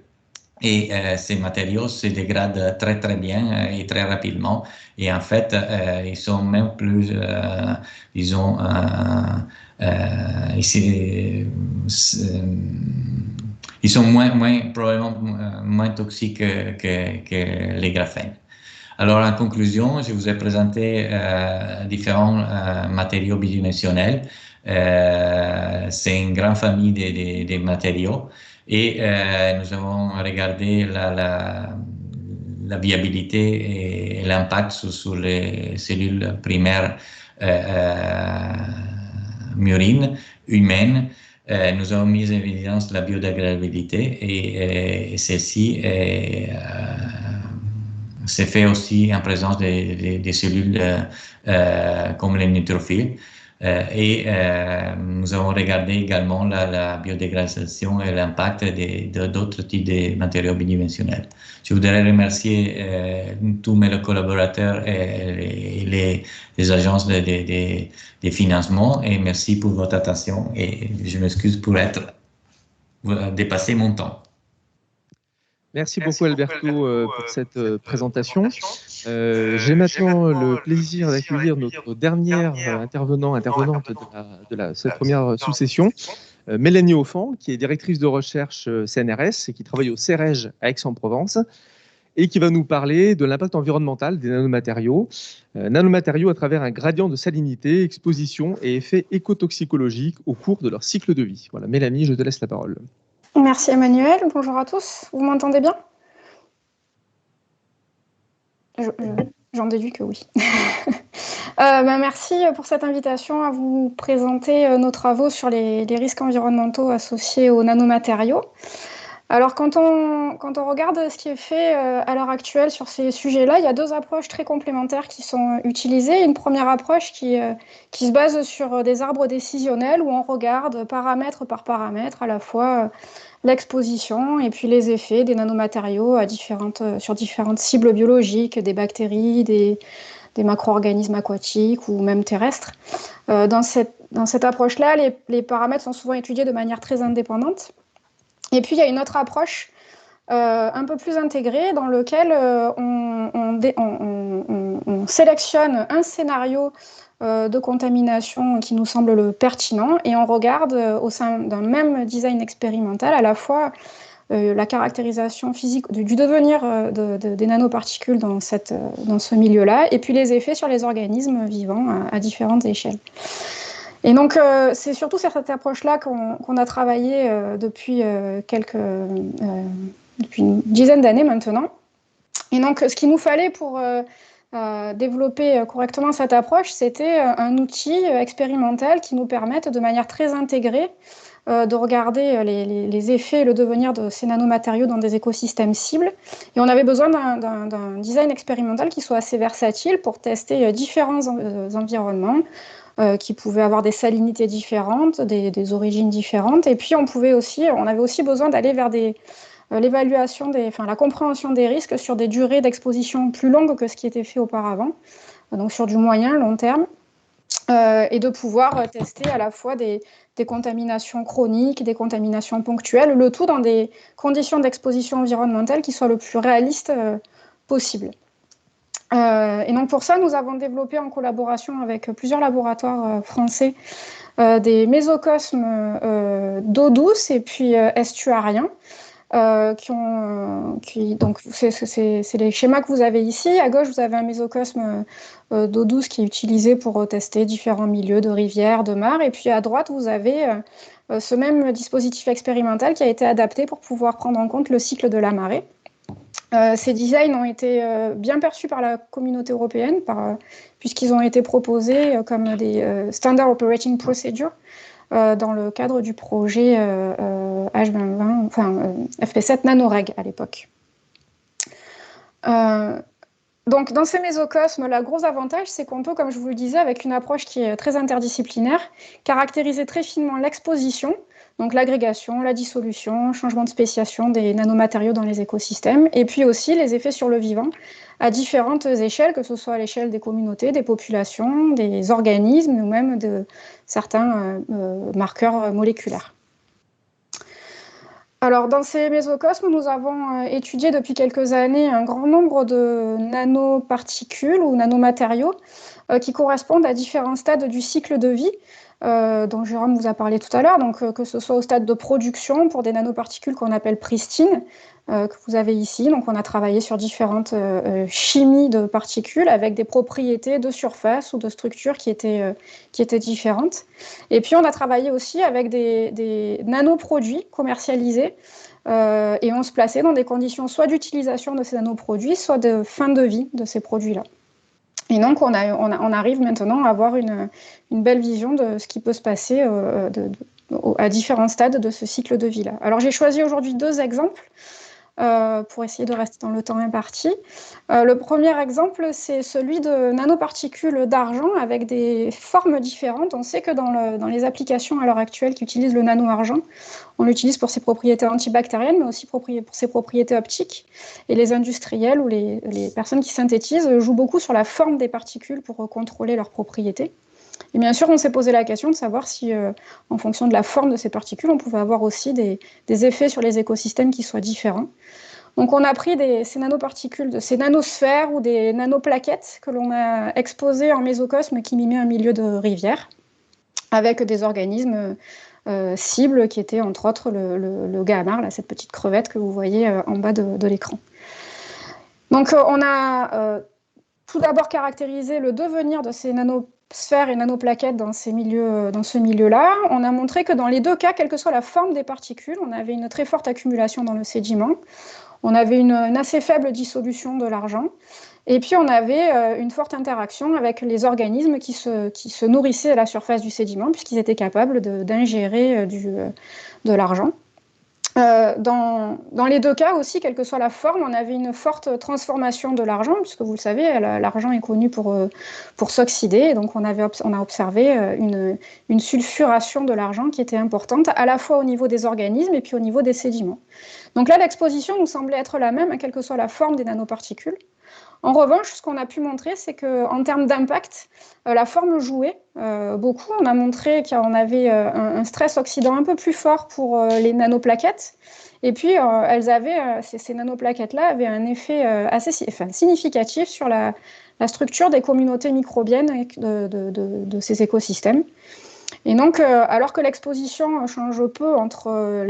Et ces matériaux se dégradent très bien et très rapidement. Et en fait, ils sont même plus, ils sont probablement moins toxiques que les graphènes. Alors, en conclusion, je vous ai présenté différents matériaux bidimensionnels. C'est une grande famille de matériaux et nous avons regardé la viabilité et l'impact sur les cellules primaires murines, humaines. Nous avons mis en évidence la biodégradabilité et celle-ci c'est fait aussi en présence des cellules comme les neutrophiles. Nous avons regardé également la biodégradation et l'impact d'autres types de matériaux bidimensionnels. Je voudrais remercier tous mes collaborateurs et les agences de financement et merci pour votre attention et je m'excuse pour dépasser mon temps. Merci beaucoup Alberto pour cette présentation. J'ai maintenant le plaisir d'accueillir notre dernière intervenante de cette première sous-session, Mélanie Offand, qui est directrice de recherche CNRS et qui travaille au CEREJ à Aix-en-Provence et qui va nous parler de l'impact environnemental des nanomatériaux. Nanomatériaux à travers un gradient de salinité, exposition et effets écotoxicologiques au cours de leur cycle de vie. Voilà, Mélanie, je te laisse la parole. Merci Emmanuel, bonjour à tous. Vous m'entendez bien ? J'en déduis que oui. Merci pour cette invitation à vous présenter nos travaux sur les risques environnementaux associés aux nanomatériaux. Alors, quand on regarde ce qui est fait à l'heure actuelle sur ces sujets-là, il y a deux approches très complémentaires qui sont utilisées. Une première approche qui se base sur des arbres décisionnels où on regarde paramètre par paramètre à la fois l'exposition et puis les effets des nanomatériaux sur différentes cibles biologiques, des bactéries, des macro-organismes aquatiques ou même terrestres. Dans cette approche-là, les paramètres sont souvent étudiés de manière très indépendante. Et puis, il y a une autre approche un peu plus intégrée dans laquelle on sélectionne un scénario de contamination qui nous semble le pertinent et on regarde au sein d'un même design expérimental à la fois la caractérisation physique du devenir des nanoparticules dans ce milieu-là et puis les effets sur les organismes vivants à différentes échelles. Et donc, c'est surtout sur cette approche-là qu'on a travaillé depuis une dizaine d'années maintenant. Et donc, ce qu'il nous fallait pour développer correctement cette approche, c'était un outil expérimental qui nous permette de manière très intégrée de regarder les effets et le devenir de ces nanomatériaux dans des écosystèmes cibles. Et on avait besoin d'un design expérimental qui soit assez versatile pour tester différents environnements, qui pouvaient avoir des salinités différentes, des origines différentes. Et puis, on avait aussi besoin d'aller vers la compréhension des risques sur des durées d'exposition plus longues que ce qui était fait auparavant, donc sur du moyen, long terme, et de pouvoir tester à la fois des contaminations chroniques, des contaminations ponctuelles, le tout dans des conditions d'exposition environnementale qui soient le plus réalistes possible. Et donc pour ça, nous avons développé en collaboration avec plusieurs laboratoires français des mésocosmes d'eau douce et puis estuariens. Donc c'est les schémas que vous avez ici. À gauche, vous avez un mésocosme d'eau douce qui est utilisé pour tester différents milieux de rivières, de mares. Et puis à droite, vous avez ce même dispositif expérimental qui a été adapté pour pouvoir prendre en compte le cycle de la marée. Ces designs ont été bien perçus par la communauté européenne puisqu'ils ont été proposés comme des Standard Operating Procedure dans le cadre du projet H2020, FP7 Nanoreg à l'époque. Donc, dans ces mésocosmes, le gros avantage, c'est qu'on peut, comme je vous le disais, avec une approche qui est très interdisciplinaire, caractériser très finement l'exposition, donc l'agrégation, la dissolution, changement de spéciation des nanomatériaux dans les écosystèmes, et puis aussi les effets sur le vivant à différentes échelles, que ce soit à l'échelle des communautés, des populations, des organismes ou même de certains marqueurs moléculaires. Alors, dans ces mésocosmes, nous avons étudié depuis quelques années un grand nombre de nanoparticules ou nanomatériaux qui correspondent à différents stades du cycle de vie, dont Jérôme vous a parlé tout à l'heure, donc que ce soit au stade de production pour des nanoparticules qu'on appelle pristines, que vous avez ici. Donc, on a travaillé sur différentes chimies de particules avec des propriétés de surface ou de structure qui étaient différentes. Et puis, on a travaillé aussi avec des nanoproduits commercialisés et on se plaçait dans des conditions soit d'utilisation de ces nanoproduits, soit de fin de vie de ces produits-là. Et donc, on arrive maintenant à avoir une belle vision de ce qui peut se passer à différents stades de ce cycle de vie-là. Alors, j'ai choisi aujourd'hui deux exemples. pour essayer de rester dans le temps imparti. Le premier exemple, c'est celui de nanoparticules d'argent avec des formes différentes. On sait que dans les applications à l'heure actuelle qui utilisent le nano-argent, on l'utilise pour ses propriétés antibactériennes, mais aussi pour ses propriétés optiques. Et les industriels ou les personnes qui synthétisent jouent beaucoup sur la forme des particules pour contrôler leurs propriétés. Et bien sûr, on s'est posé la question de savoir si, en fonction de la forme de ces particules, on pouvait avoir aussi des effets sur les écosystèmes qui soient différents. Donc, on a pris ces nanoparticules, ces nanosphères ou des nanoplaquettes que l'on a exposées en mésocosme qui mimaient un milieu de rivière, avec des organismes cibles qui étaient entre autres le gahamar, là, cette petite crevette que vous voyez en bas de l'écran. Donc, on a tout d'abord caractérisé le devenir de ces nanosphères et nanoplaquettes dans ce milieu-là. On a montré que dans les deux cas, quelle que soit la forme des particules, on avait une très forte accumulation dans le sédiment. On avait une assez faible dissolution de l'argent. Et puis, on avait une forte interaction avec les organismes qui se nourrissaient à la surface du sédiment, puisqu'ils étaient capables d'ingérer de l'argent. Dans les deux cas aussi, quelle que soit la forme, on avait une forte transformation de l'argent, puisque vous le savez, l'argent est connu pour s'oxyder. Et donc, on a observé une sulfuration de l'argent qui était importante, à la fois au niveau des organismes et puis au niveau des sédiments. Donc là, l'exposition nous semblait être la même, quelle que soit la forme des nanoparticules. En revanche, ce qu'on a pu montrer, c'est qu'en termes d'impact, la forme jouait beaucoup. On a montré qu'on avait un stress oxydant un peu plus fort pour les nanoplaquettes. Et puis, ces nanoplaquettes-là avaient un effet assez significatif sur la structure des communautés microbiennes de ces écosystèmes. Et donc, alors que l'exposition change peu entre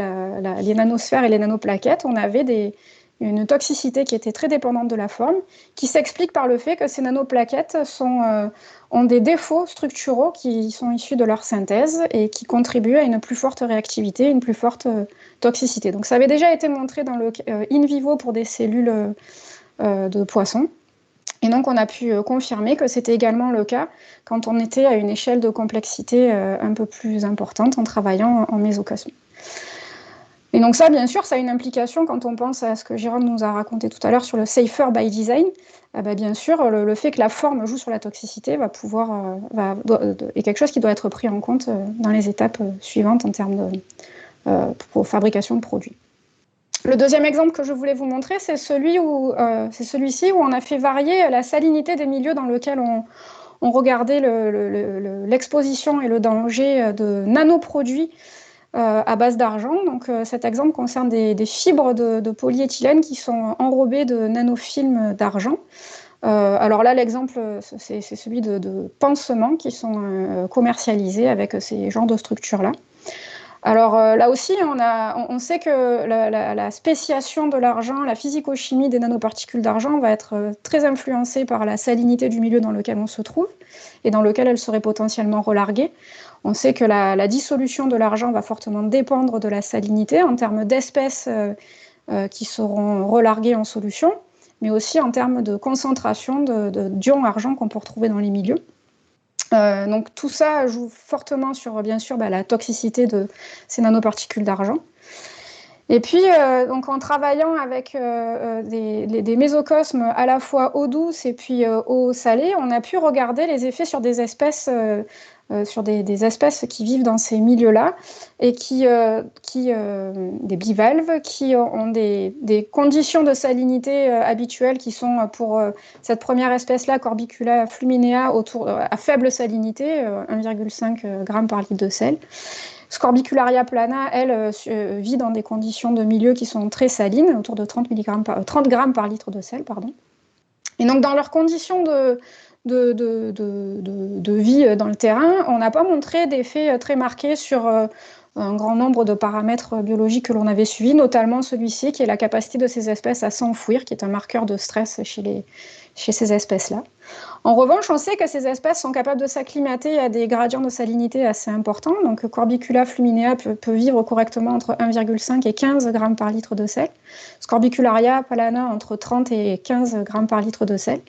les nanosphères et les nanoplaquettes, on avait une toxicité qui était très dépendante de la forme, qui s'explique par le fait que ces nanoplaquettes ont des défauts structuraux qui sont issus de leur synthèse et qui contribuent à une plus forte réactivité, une plus forte toxicité. Donc ça avait déjà été montré dans le in vivo pour des cellules de poissons. Et donc on a pu confirmer que c'était également le cas quand on était à une échelle de complexité un peu plus importante en travaillant en mésocosme. Et donc ça, bien sûr, ça a une implication quand on pense à ce que Jérôme nous a raconté tout à l'heure sur le safer by design. Bien sûr, le fait que la forme joue sur la toxicité est quelque chose qui doit être pris en compte dans les étapes suivantes en termes de fabrication de produits. Le deuxième exemple que je voulais vous montrer, c'est celui-ci où on a fait varier la salinité des milieux dans lesquels on regardait l'exposition et le danger de nanoproduits à base d'argent. Donc, cet exemple concerne des fibres de polyéthylène qui sont enrobées de nanofilms d'argent. Alors là, l'exemple, c'est celui de pansements qui sont commercialisés avec ces genres de structures-là. Alors là aussi, on sait que la spéciation de l'argent, la physico-chimie des nanoparticules d'argent va être très influencée par la salinité du milieu dans lequel on se trouve et dans lequel elle serait potentiellement relarguée. On sait que la dissolution de l'argent va fortement dépendre de la salinité en termes d'espèces qui seront relarguées en solution, mais aussi en termes de concentration d'ions argent qu'on peut retrouver dans les milieux. Donc tout ça joue fortement sur, bien sûr, la toxicité de ces nanoparticules d'argent. Et puis, donc en travaillant avec des mésocosmes à la fois eau douce et puis eau salée, on a pu regarder les effets sur des espèces qui vivent dans ces milieux-là et des bivalves qui ont des conditions de salinité habituelles qui sont pour cette première espèce-là, Corbicula fluminea, à faible salinité, 1,5 g par litre de sel. Scorbicularia plana, elle, vit dans des conditions de milieu qui sont très salines, autour de 30 g par litre de sel. Pardon. Et donc, dans leurs conditions de vie dans le terrain, on n'a pas montré d'effet très marqué sur un grand nombre de paramètres biologiques que l'on avait suivis, notamment celui-ci qui est la capacité de ces espèces à s'enfouir, qui est un marqueur de stress chez ces espèces-là. En revanche, on sait que ces espèces sont capables de s'acclimater à des gradients de salinité assez importants. Donc, Corbicula fluminea peut vivre correctement entre 1,5 et 15 g par litre de sel. Scorbicularia plana entre 30 et 15 g par litre de sel.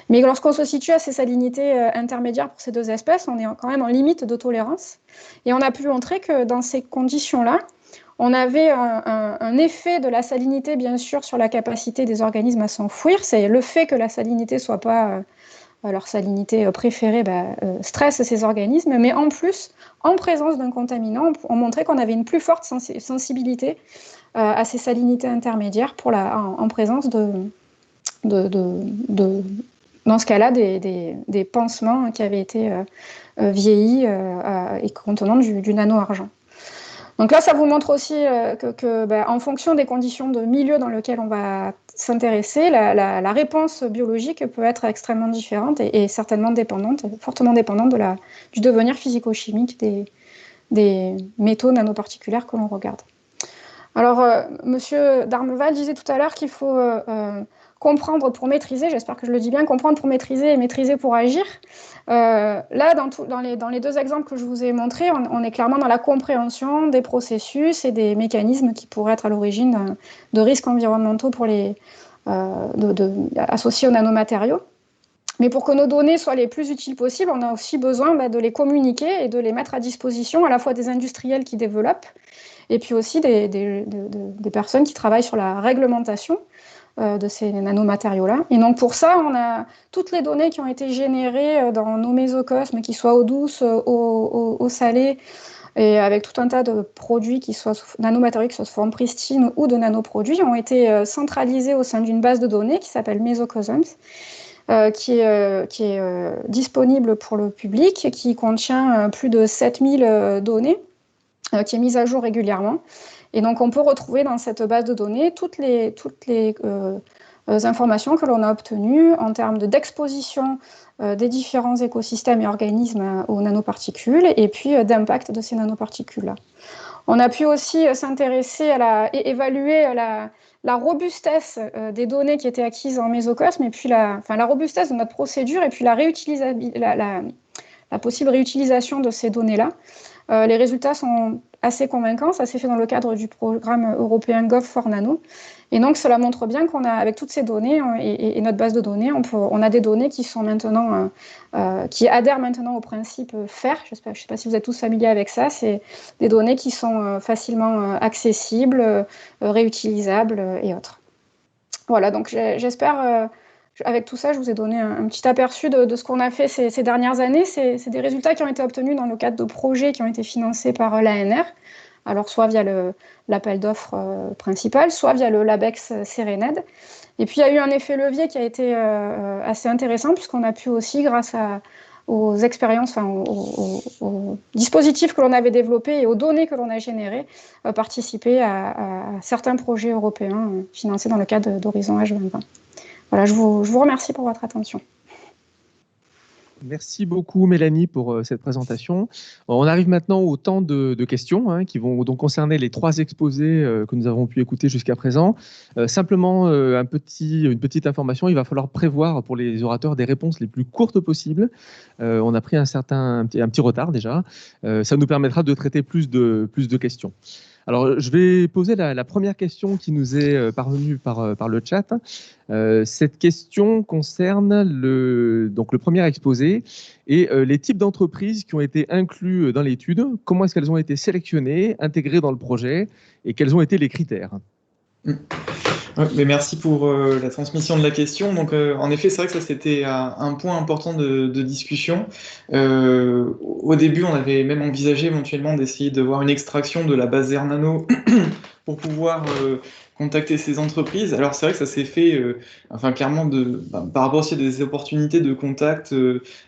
Mais lorsqu'on se situe à ces salinités intermédiaires pour ces deux espèces, on est quand même en limite de tolérance. Et on a pu montrer que dans ces conditions-là, on avait un effet de la salinité, bien sûr, sur la capacité des organismes à s'enfouir. C'est le fait que la salinité ne soit pas leur salinité préférée, stresse ces organismes, mais en plus, en présence d'un contaminant, on montrait qu'on avait une plus forte sensibilité à ces salinités intermédiaires en présence dans ce cas-là, des pansements qui avaient été vieillis et contenant du nano-argent. Donc là, ça vous montre aussi en fonction des conditions de milieu dans lequel on va s'intéresser, la réponse biologique peut être extrêmement différente et certainement fortement dépendante du devenir physico-chimique des métaux nanoparticulaires que l'on regarde. Alors, Monsieur Darmeval disait tout à l'heure qu'il faut comprendre pour maîtriser, j'espère que je le dis bien, comprendre pour maîtriser et maîtriser pour agir. Là, dans les deux exemples que je vous ai montrés, on est clairement dans la compréhension des processus et des mécanismes qui pourraient être à l'origine de risques environnementaux associés aux nanomatériaux. Mais pour que nos données soient les plus utiles possibles, on a aussi besoin de les communiquer et de les mettre à disposition à la fois des industriels qui développent et puis aussi des personnes qui travaillent sur la réglementation de ces nanomatériaux-là. Et donc pour ça, on a toutes les données qui ont été générées dans nos mésocosmes, qu'ils soient eau douce, eau salée, et avec tout un tas de produits nanomatériaux qui soient sous forme pristine ou de nanoproduits, ont été centralisés au sein d'une base de données qui s'appelle Mesocosms, qui est disponible pour le public, qui contient plus de 7000 données, qui est mise à jour régulièrement. Et donc, on peut retrouver dans cette base de données toutes les informations que l'on a obtenues en termes d'exposition des différents écosystèmes et organismes aux nanoparticules et puis d'impact de ces nanoparticules-là. On a pu aussi s'intéresser et évaluer la robustesse des données qui étaient acquises en mésocosme et puis la robustesse de notre procédure et puis la possible réutilisation de ces données-là. Les résultats sont assez convaincants, ça s'est fait dans le cadre du programme européen Gov4Nano. Et donc, cela montre bien qu'on a, avec toutes ces données et notre base de données, on a des données qui sont maintenant, qui adhèrent maintenant au principe FAIR. Je ne sais pas si vous êtes tous familiers avec ça. C'est des données qui sont facilement accessibles, réutilisables et autres. Voilà, donc j'espère, avec tout ça, je vous ai donné un petit aperçu de ce qu'on a fait ces dernières années. C'est des résultats qui ont été obtenus dans le cadre de projets qui ont été financés par l'ANR, alors soit via l'appel d'offres principal, soit via le LabEx Serened. Et puis, il y a eu un effet levier qui a été assez intéressant, puisqu'on a pu aussi, grâce aux expériences, aux dispositifs que l'on avait développés et aux données que l'on a générées, participer à certains projets européens financés dans le cadre d'Horizon H2020. Voilà, je vous remercie pour votre attention. Merci beaucoup Mélanie pour cette présentation. On arrive maintenant au temps de questions qui vont donc concerner les 3 exposés que nous avons pu écouter jusqu'à présent. Simplement une petite information, il va falloir prévoir pour les orateurs des réponses les plus courtes possibles. On a pris un petit retard déjà. Ça nous permettra de traiter plus de questions. Alors, je vais poser la première question qui nous est parvenue par le chat. Cette question concerne le premier exposé et les types d'entreprises qui ont été inclus dans l'étude. Comment est-ce qu'elles ont été sélectionnées, intégrées dans le projet et quels ont été les critères ? Mais merci pour la transmission de la question. Donc, en effet, c'est vrai que ça, c'était un point important de discussion. Au début, on avait même envisagé éventuellement d'essayer de voir une extraction de la base Nano pour pouvoir contacter ces entreprises. Alors, c'est vrai que ça s'est fait clairement par rapport aussi à des opportunités de contact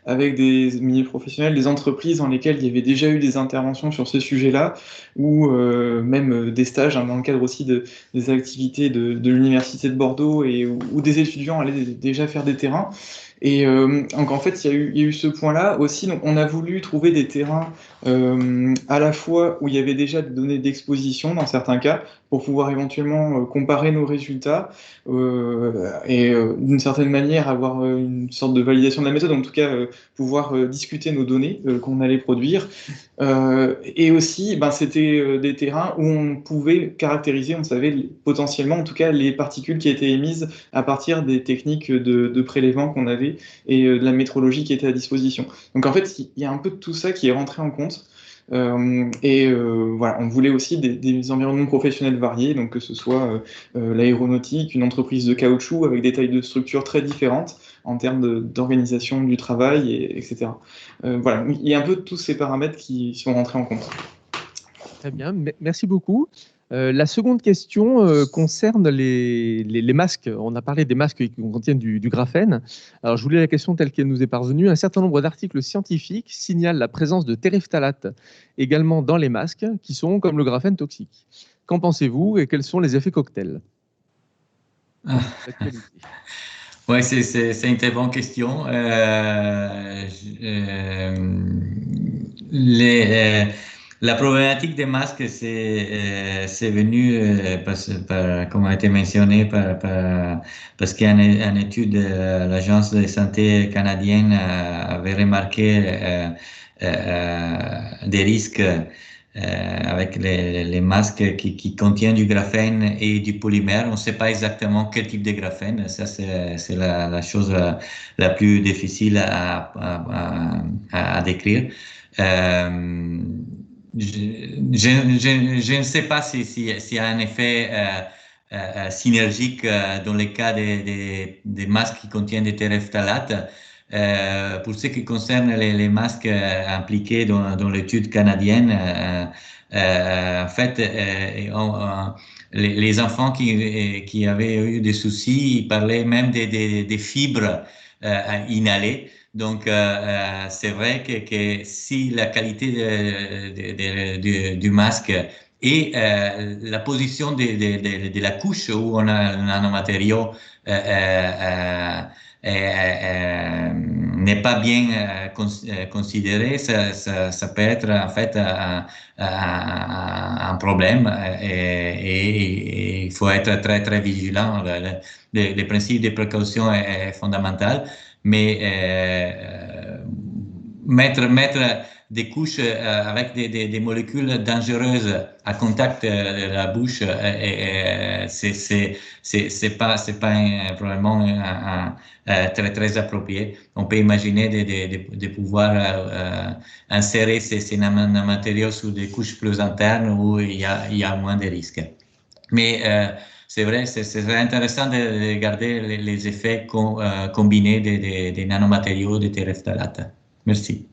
avec des milieux professionnels, des entreprises dans lesquelles il y avait déjà eu des interventions sur ce sujet-là, ou même des stages dans le cadre aussi des activités de l'Université de Bordeaux où des étudiants allaient déjà faire des terrains. Et donc en fait, il y a eu ce point-là aussi. Donc, on a voulu trouver des terrains à la fois où il y avait déjà des données d'exposition dans certains cas, pour pouvoir éventuellement comparer nos résultats et d'une certaine manière avoir une sorte de validation de la méthode, en tout cas pouvoir discuter nos données qu'on allait produire. Et aussi, c'était des terrains où on pouvait caractériser, on savait potentiellement en tout cas les particules qui étaient émises à partir des techniques de prélèvement qu'on avait et de la métrologie qui était à disposition. Donc en fait, il y a un peu de tout ça qui est rentré en compte. Voilà, on voulait aussi des environnements professionnels variés, donc que ce soit l'aéronautique, une entreprise de caoutchouc avec des tailles de structure très différentes en termes d'organisation du travail, etc. Voilà, il y a un peu tous ces paramètres qui sont rentrés en compte. Très bien, merci beaucoup. La seconde question concerne les masques. On a parlé des masques qui contiennent du graphène. Alors, je voulais la question telle qu'elle nous est parvenue. Un certain nombre d'articles scientifiques signalent la présence de terephthalate également dans les masques, qui sont, comme le graphène, toxiques. Qu'en pensez-vous et quels sont les effets cocktails? Oui, c'est une très bonne question. La problématique des masques, c'est venu, comme a été mentionné, parce qu'il y a une étude de l'Agence de santé canadienne avait remarqué des risques avec les masques qui contiennent du graphène et du polymère. On ne sait pas exactement quel type de graphène. Ça, c'est la chose la plus difficile à décrire. Je ne sais pas s'il y a un effet synergique dans le cas des masques qui contiennent des terephtalates. Pour ce qui concerne les masques impliqués dans l'étude canadienne, en fait, les enfants qui avaient eu des soucis, ils parlaient même des fibres inhalées. Donc, c'est vrai que si la qualité du masque et la position de la couche où on a le nanomatériau n'est pas bien considéré, ça peut être en fait un problème et il faut être très très vigilant. Le principe de précaution est fondamental, mais mettre des couches avec des molécules dangereuses à contact de la bouche, c'est pas vraiment très très approprié. On peut imaginer de pouvoir insérer ces nanomatériaux sous des couches plus internes où il y a moins de risques. Mais c'est vrai, c'est intéressant de regarder les effets combinés des nanomatériaux des terephtalates. Merci.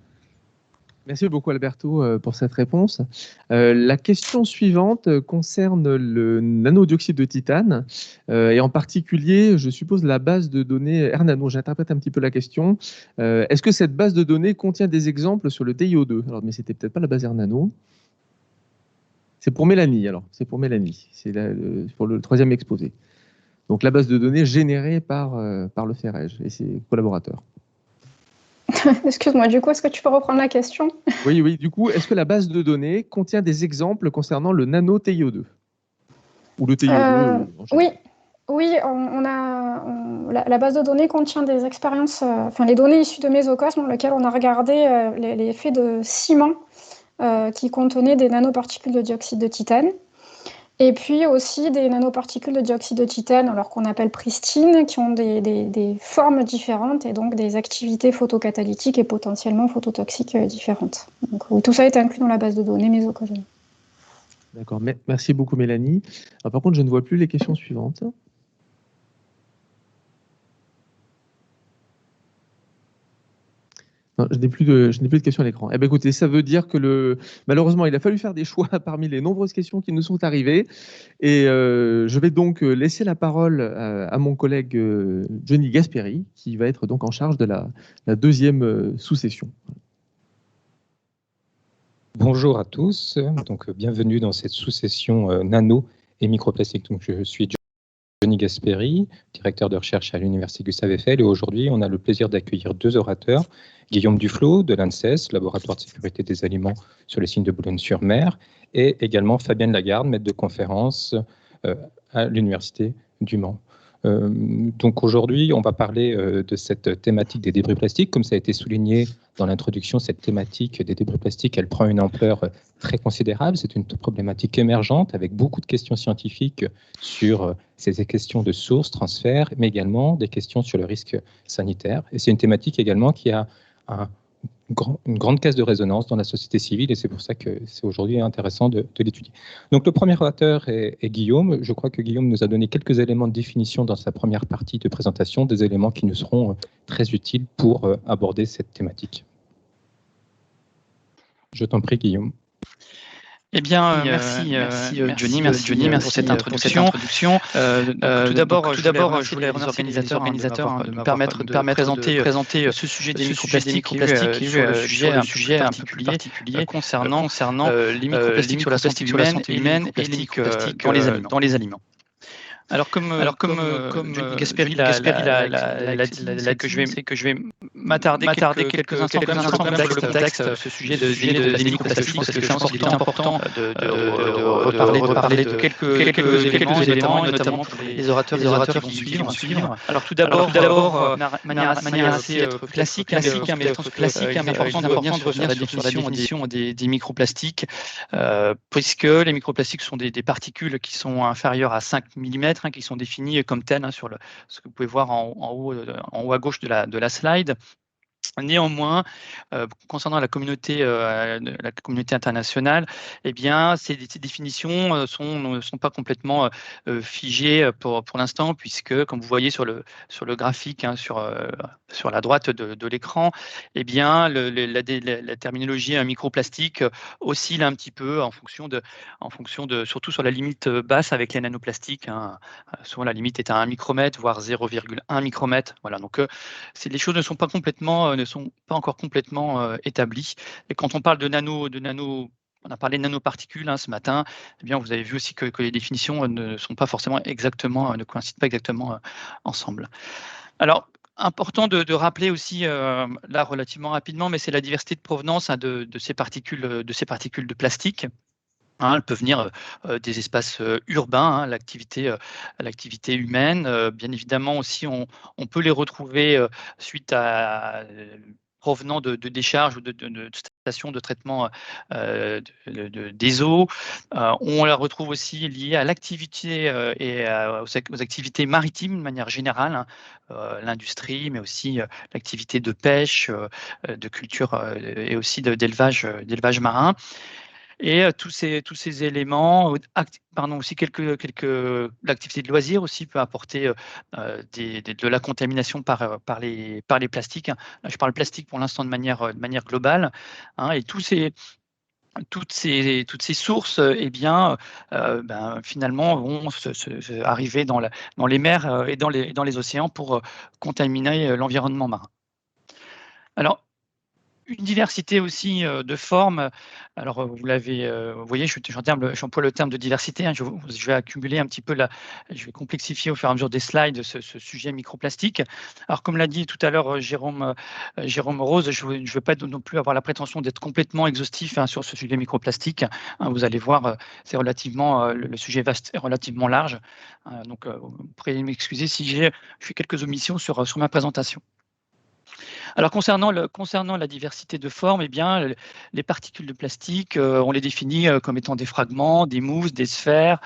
Merci beaucoup Alberto pour cette réponse. La question suivante concerne le nanodioxyde de titane et en particulier, je suppose, la base de données R-Nano. J'interprète un petit peu la question. Est-ce que cette base de données contient des exemples sur le TiO2? Alors, mais c'était peut-être pas la base R-Nano. C'est pour Mélanie, alors. C'est pour Mélanie. C'est pour le troisième exposé. Donc, la base de données générée par le FEREJ et ses collaborateurs. Excuse-moi, du coup, est-ce que tu peux reprendre la question? Oui. Du coup, est-ce que la base de données contient des exemples concernant le nano-TiO2 ou le TiO2 Oui, la base de données contient des expériences, les données issues de Mésocosme dans lesquelles on a regardé les effets de ciment qui contenaient des nanoparticules de dioxyde de titane. Et puis aussi des nanoparticules de dioxyde de titane, alors qu'on appelle pristines, qui ont des formes différentes et donc des activités photocatalytiques et potentiellement phototoxiques différentes. Donc oui, tout ça est inclus dans la base de données Mésocosme. D'accord, merci beaucoup Mélanie. Alors, par contre, je ne vois plus les questions suivantes. Non, je n'ai plus de questions à l'écran. Eh bien, écoutez, ça veut dire que malheureusement, il a fallu faire des choix parmi les nombreuses questions qui nous sont arrivées. Et je vais donc laisser la parole à mon collègue Johnny Gasperi, qui va être donc en charge de la deuxième sous-session. Bonjour à tous, donc bienvenue dans cette sous-session nano et microplastique. Donc, je suis Johnny Gasperi, directeur de recherche à l'Université Gustave Eiffel, et aujourd'hui, on a le plaisir d'accueillir deux orateurs. Guillaume Duflot de l'ANSES, laboratoire de sécurité des aliments sur les signes de Boulogne-sur-Mer, et également Fabienne Lagarde, maître de conférence à l'Université du Mans. Donc aujourd'hui, on va parler de cette thématique des débris plastiques. Comme ça a été souligné dans l'introduction, cette thématique des débris plastiques, elle prend une ampleur très considérable. C'est une problématique émergente avec beaucoup de questions scientifiques sur ces questions de source, transfert, mais également des questions sur le risque sanitaire. Et c'est une thématique également qui a un une grande caisse de résonance dans la société civile, et c'est pour ça que c'est aujourd'hui intéressant de l'étudier. Donc le premier orateur est Guillaume. Je crois que Guillaume nous a donné quelques éléments de définition dans sa première partie de présentation, des éléments qui nous seront très utiles pour aborder cette thématique. Je t'en prie, Guillaume. Eh bien, merci Johnny, merci pour cette introduction. Tout d'abord, je voulais remercier les organisateurs de me permettre de présenter ce sujet des microplastiques qui est le sujet un peu particulier concernant les microplastiques sur la santé humaine et les microplastiques dans les aliments. Alors comme Johnny Gasperi l'a dit, c'est que je vais m'attarder quelques instants sur le contexte, ce sujet des microplastiques, parce que je pense qu'il est important de reparler de quelques éléments, notamment pour les orateurs qui vont suivre. Alors tout d'abord, de manière assez classique, mais important de revenir sur la définition des microplastiques, puisque les microplastiques sont des particules qui sont inférieures à 5 mm, qui sont définis comme telles sur ce que vous pouvez voir en haut à gauche de la slide. Néanmoins, concernant la communauté internationale, eh bien, ces définitions ne sont pas complètement figées pour l'instant, puisque, comme vous voyez sur le graphique, sur la droite de l'écran, eh bien, la terminologie microplastique oscille un petit peu en fonction de surtout sur la limite basse avec les nanoplastiques. Souvent, la limite est à 1 micromètre, voire 0,1 micromètre. Voilà, donc les choses ne sont pas encore complètement établies. Et quand on parle de nano, on a parlé de nanoparticules ce matin, eh bien, vous avez vu aussi que les définitions ne coïncident pas exactement ensemble. Alors, important de rappeler aussi, là relativement rapidement, mais c'est la diversité de provenance de ces particules de plastique. Elles peuvent venir des espaces urbains, l'activité humaine. Bien évidemment aussi, on peut les retrouver suite à provenant de décharges ou de stations de traitement des eaux. On la retrouve aussi liée à l'activité et aux activités maritimes de manière générale, l'industrie, mais aussi l'activité de pêche, de culture et aussi d'élevage marin. Et tous ces éléments, aussi l'activité de loisirs aussi peut apporter de la contamination par les plastiques. Là, je parle plastique pour l'instant de manière globale, et toutes ces sources, finalement, vont arriver dans les mers et dans les océans pour contaminer l'environnement marin. Alors, une diversité aussi de formes. Alors, vous voyez, j'emploie le terme de diversité. Je vais accumuler un petit peu je vais complexifier au fur et à mesure des slides ce sujet microplastique. Alors, comme l'a dit tout à l'heure Jérôme Rose, je ne veux pas non plus avoir la prétention d'être complètement exhaustif sur ce sujet microplastique. Vous allez voir, c'est le sujet vaste et relativement large. Donc, vous pourrez m'excuser si je fais quelques omissions sur ma présentation. Alors, concernant la diversité de formes, eh bien, les particules de plastique, on les définit comme étant des fragments, des mousses, des sphères,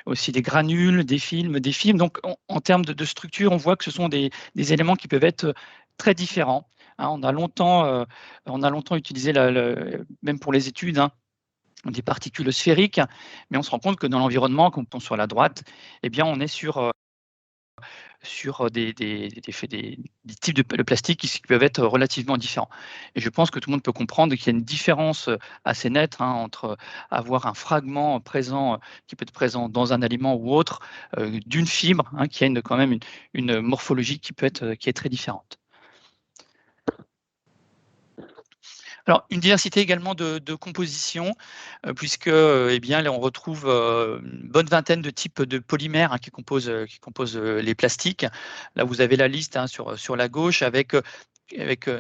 aussi des granules, des films. Donc, en termes de structure, on voit que ce sont des éléments qui peuvent être très différents. On a longtemps utilisé, même pour les études, des particules sphériques, mais on se rend compte que dans l'environnement, comme on est sur la droite, eh bien, on est sur des types de plastique qui peuvent être relativement différents. Et je pense que tout le monde peut comprendre qu'il y a une différence assez nette entre avoir un fragment qui peut être présent dans un aliment ou autre, d'une fibre qui a quand même une morphologie qui est très différente. Alors, une diversité également de composition, puisque là, on retrouve une bonne vingtaine de types de polymères qui composent les plastiques. Là, vous avez la liste sur la gauche avec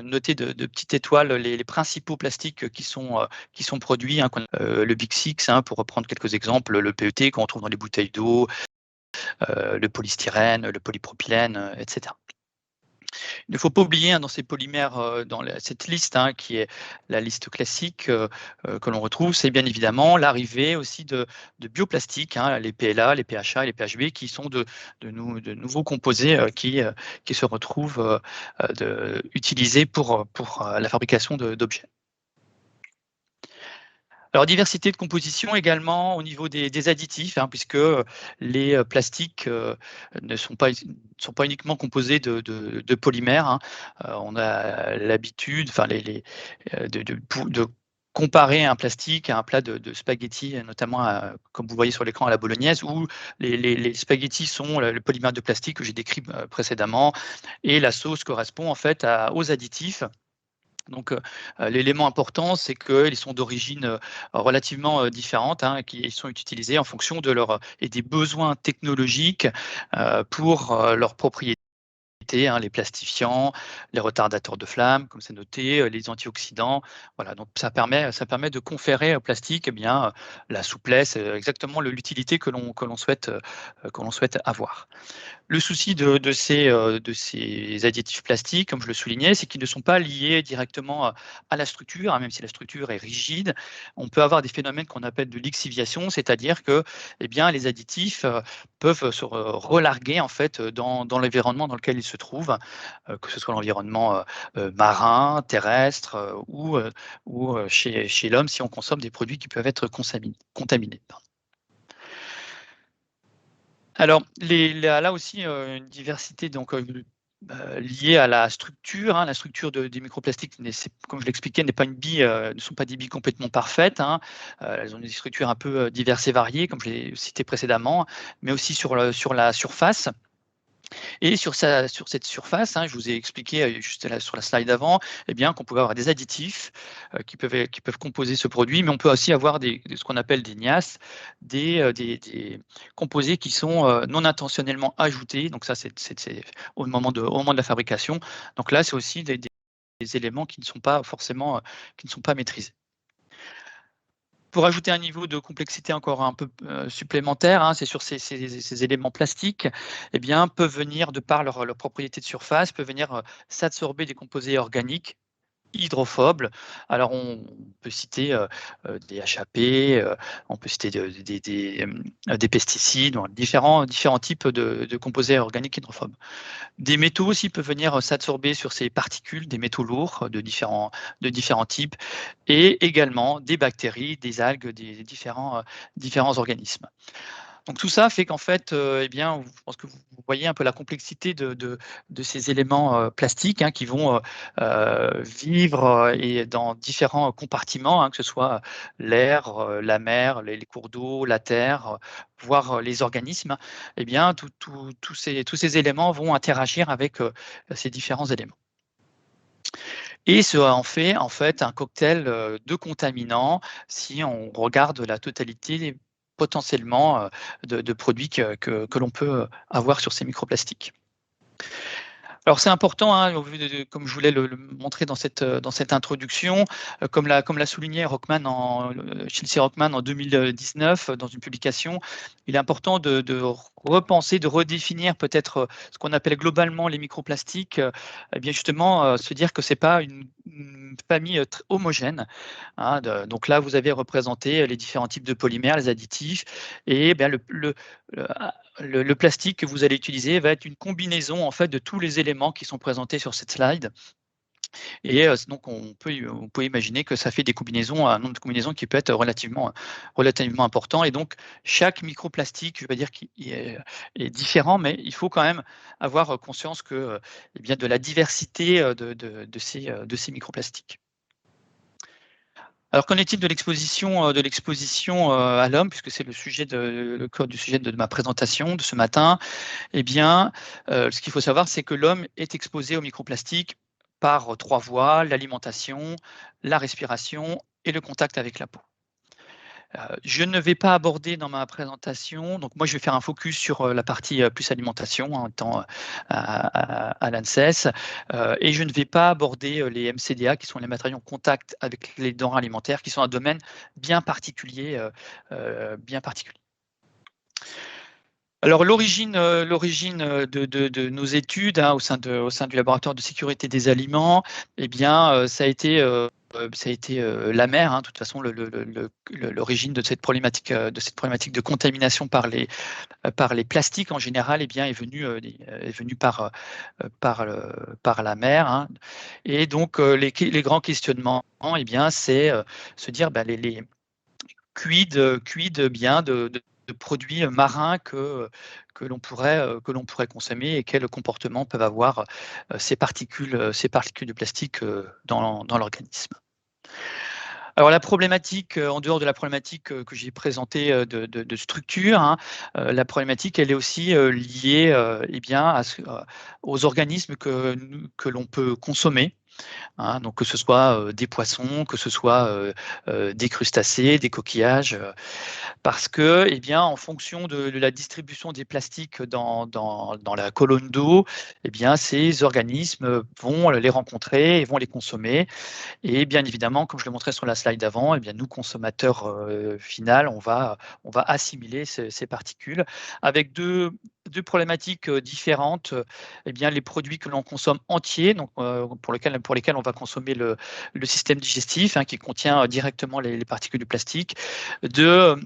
noté de petites étoiles les principaux plastiques qui sont produits. Le Big Six, pour reprendre quelques exemples, le PET qu'on retrouve dans les bouteilles d'eau, le polystyrène, le polypropylène, etc. Il ne faut pas oublier dans ces polymères, dans cette liste qui est la liste classique que l'on retrouve, c'est bien évidemment l'arrivée aussi de bioplastiques, les PLA, les PHA et les PHB, qui sont de nouveaux composés qui se retrouvent utilisés pour la fabrication d'objets. Alors, diversité de composition également au niveau des additifs, puisque les plastiques ne sont pas uniquement composés de polymères. On a l'habitude de comparer un plastique à un plat de spaghettis, notamment, comme vous voyez sur l'écran, à la bolognaise, où les spaghettis sont le polymère de plastique que j'ai décrit précédemment, et la sauce correspond en fait aux additifs. Donc, l'élément important, c'est qu'ils sont d'origine relativement différente, qui sont utilisés en fonction de et des besoins technologiques pour leurs propriétés. Les plastifiants, les retardateurs de flamme, comme c'est noté, les antioxydants. Voilà, donc ça permet de conférer au plastique la souplesse, exactement l'utilité que l'on souhaite avoir. Le souci de ces additifs plastiques, comme je le soulignais, c'est qu'ils ne sont pas liés directement à la structure, même si la structure est rigide. On peut avoir des phénomènes qu'on appelle de lixiviation, c'est-à-dire que les additifs peuvent se relarguer en fait dans l'environnement dans lequel ils se trouvent, que ce soit l'environnement marin, terrestre ou chez l'homme si on consomme des produits qui peuvent être contaminés. Alors, là aussi, une diversité liée à la structure. La structure des microplastiques, comme je l'expliquais, ne sont pas des billes complètement parfaites. Elles ont des structures un peu diverses et variées, comme je l'ai cité précédemment, mais aussi sur la surface. Et sur cette surface, je vous ai expliqué juste là sur la slide avant, qu'on pouvait avoir des additifs qui peuvent composer ce produit, mais on peut aussi avoir ce qu'on appelle des NIAS, des composés qui sont non intentionnellement ajoutés. Donc ça, c'est au moment de la fabrication. Donc là, c'est aussi des éléments qui ne sont pas forcément maîtrisés. Pour ajouter un niveau de complexité encore un peu supplémentaire, c'est sur ces éléments plastiques, peuvent venir, de par leur propriété de surface, peuvent venir s'absorber des composés organiques hydrophobes. Alors, on peut citer des HAP, on peut citer des pesticides, différents types de composés organiques hydrophobes. Des métaux aussi peuvent venir s'absorber sur ces particules, des métaux lourds de différents types, et également des bactéries, des algues, des différents organismes. Donc tout ça fait qu'en fait, je pense que vous voyez un peu la complexité de ces éléments plastiques qui vont vivre et dans différents compartiments, que ce soit l'air, la mer, les cours d'eau, la terre, voire les organismes. Tous ces éléments vont interagir avec ces différents éléments. Et ça en fait un cocktail de contaminants si on regarde la totalité potentiellement de produits que l'on peut avoir sur ces microplastiques. Alors c'est important, au vu comme je voulais le montrer dans cette introduction, comme l'a souligné Chelsea Rockman en 2019 dans une publication, il est important de repenser, de redéfinir peut-être ce qu'on appelle globalement les microplastiques, justement se dire que c'est pas une famille homogène. Donc là, vous avez représenté les différents types de polymères, les additifs, et le plastique que vous allez utiliser va être une combinaison en fait de tous les éléments qui sont présentés sur cette slide. Et donc on peut imaginer que ça fait un nombre de combinaisons qui peut être relativement important. Et donc chaque microplastique, je vais dire, qui est différent, mais il faut quand même avoir conscience que de la diversité de ces microplastiques. Alors, qu'en est-il de l'exposition à l'homme, puisque c'est le cœur du sujet de ma présentation de ce matin? Ce qu'il faut savoir, c'est que l'homme est exposé aux microplastiques par 3 voies: l'alimentation, la respiration et le contact avec la peau. Je ne vais pas aborder dans ma présentation, donc moi je vais faire un focus sur la partie plus alimentation en étant à l'ANSES, et je ne vais pas aborder les MCDA qui sont les matériaux en contact avec les denrées alimentaires, qui sont un domaine bien particulier. Alors l'origine de nos études au sein du laboratoire de sécurité des aliments, eh bien ça a été la mer. De toute façon, l'origine de cette problématique de contamination par les plastiques en général, eh bien est venue par la mer. Et donc les grands questionnements, eh bien c'est se dire les quid bien de produits marins que l'on pourrait consommer et quels comportements peuvent avoir ces particules de plastique dans l'organisme. Alors la problématique, en dehors de la problématique que j'ai présentée de structure, la problématique elle est aussi liée aux organismes que l'on peut consommer. Donc que ce soit des poissons, que ce soit des crustacés, des coquillages, parce que, eh bien, en fonction de la distribution des plastiques dans la colonne d'eau, eh bien, ces organismes vont les rencontrer et vont les consommer. Et bien évidemment, comme je le montrais sur la slide d'avant, eh bien, nous, consommateurs final, on va assimiler ces particules avec deux problématiques différentes. Eh bien, les produits que l'on consomme entiers, donc, pour lesquels on va consommer le système digestif, qui contient directement les particules de plastique, de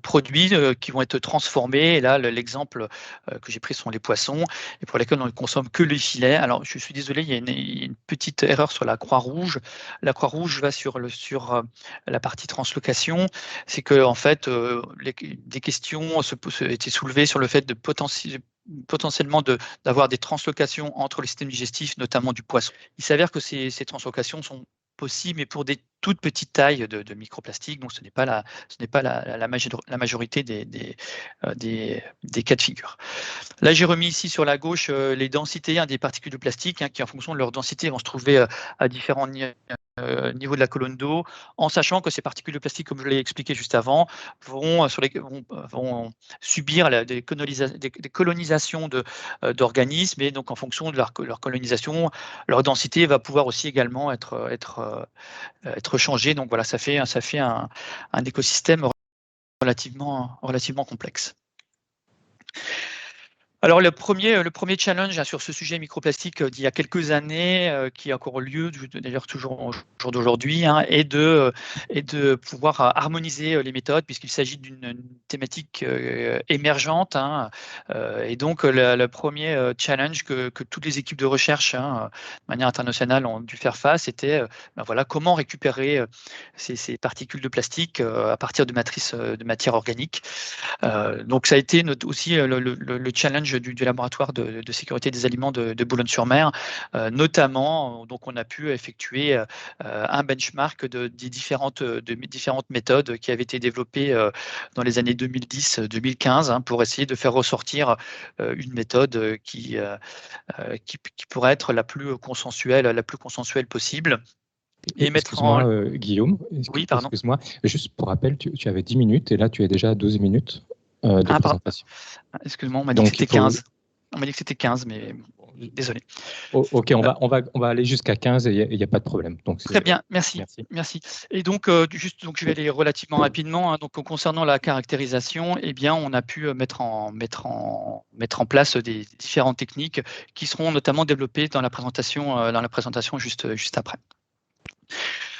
produits qui vont être transformés. Et là, l'exemple que j'ai pris sont les poissons, et pour lesquels on ne consomme que les filets. Alors, je suis désolé, il y a une petite erreur sur la Croix-Rouge. La Croix-Rouge va sur la partie translocation. C'est que, en fait, des questions étaient soulevées sur le fait de potentiellement d'avoir des translocations entre les systèmes digestifs, notamment du poisson. Il s'avère que ces translocations sont possible, mais pour des toutes petites tailles de microplastiques, donc ce n'est pas la majorité des cas de figure. Là, j'ai remis ici sur la gauche les densités des particules de plastique qui, en fonction de leur densité, vont se trouver à différents niveaux de la colonne d'eau, en sachant que ces particules de plastique, comme je l'ai expliqué juste avant, vont subir des colonisations d'organismes, et donc en fonction de leur colonisation, leur densité va pouvoir aussi également être changée. Donc voilà, ça fait un écosystème relativement complexe. Alors le premier challenge sur ce sujet microplastique d'il y a quelques années, qui a encore lieu d'ailleurs toujours au jour d'aujourd'hui, est de pouvoir harmoniser les méthodes, puisqu'il s'agit d'une thématique émergente. Et donc le premier challenge que toutes les équipes de recherche de manière internationale ont dû faire face, c'était comment récupérer ces particules de plastique à partir de matière organique. Donc ça a été aussi le challenge du laboratoire de sécurité des aliments de Boulogne-sur-Mer, notamment. Donc on a pu effectuer un benchmark des différentes méthodes qui avaient été développées dans les années 2010-2015 pour essayer de faire ressortir une méthode qui pourrait être la plus consensuelle possible. Et excuse-moi, Guillaume, oui, pardon. Excuse-moi, juste pour rappel, tu avais 10 minutes et là tu es déjà à 12 minutes de présentation. Excuse-moi, on m'a dit que c'était 15. On m'a dit que c'était 15, mais désolé. Ok, on va aller jusqu'à 15 et il n'y a pas de problème. Donc, très bien, merci. Et donc, je vais aller relativement rapidement. Donc, concernant la caractérisation, eh bien, on a pu mettre en place des différentes techniques qui seront notamment développées dans la présentation juste après.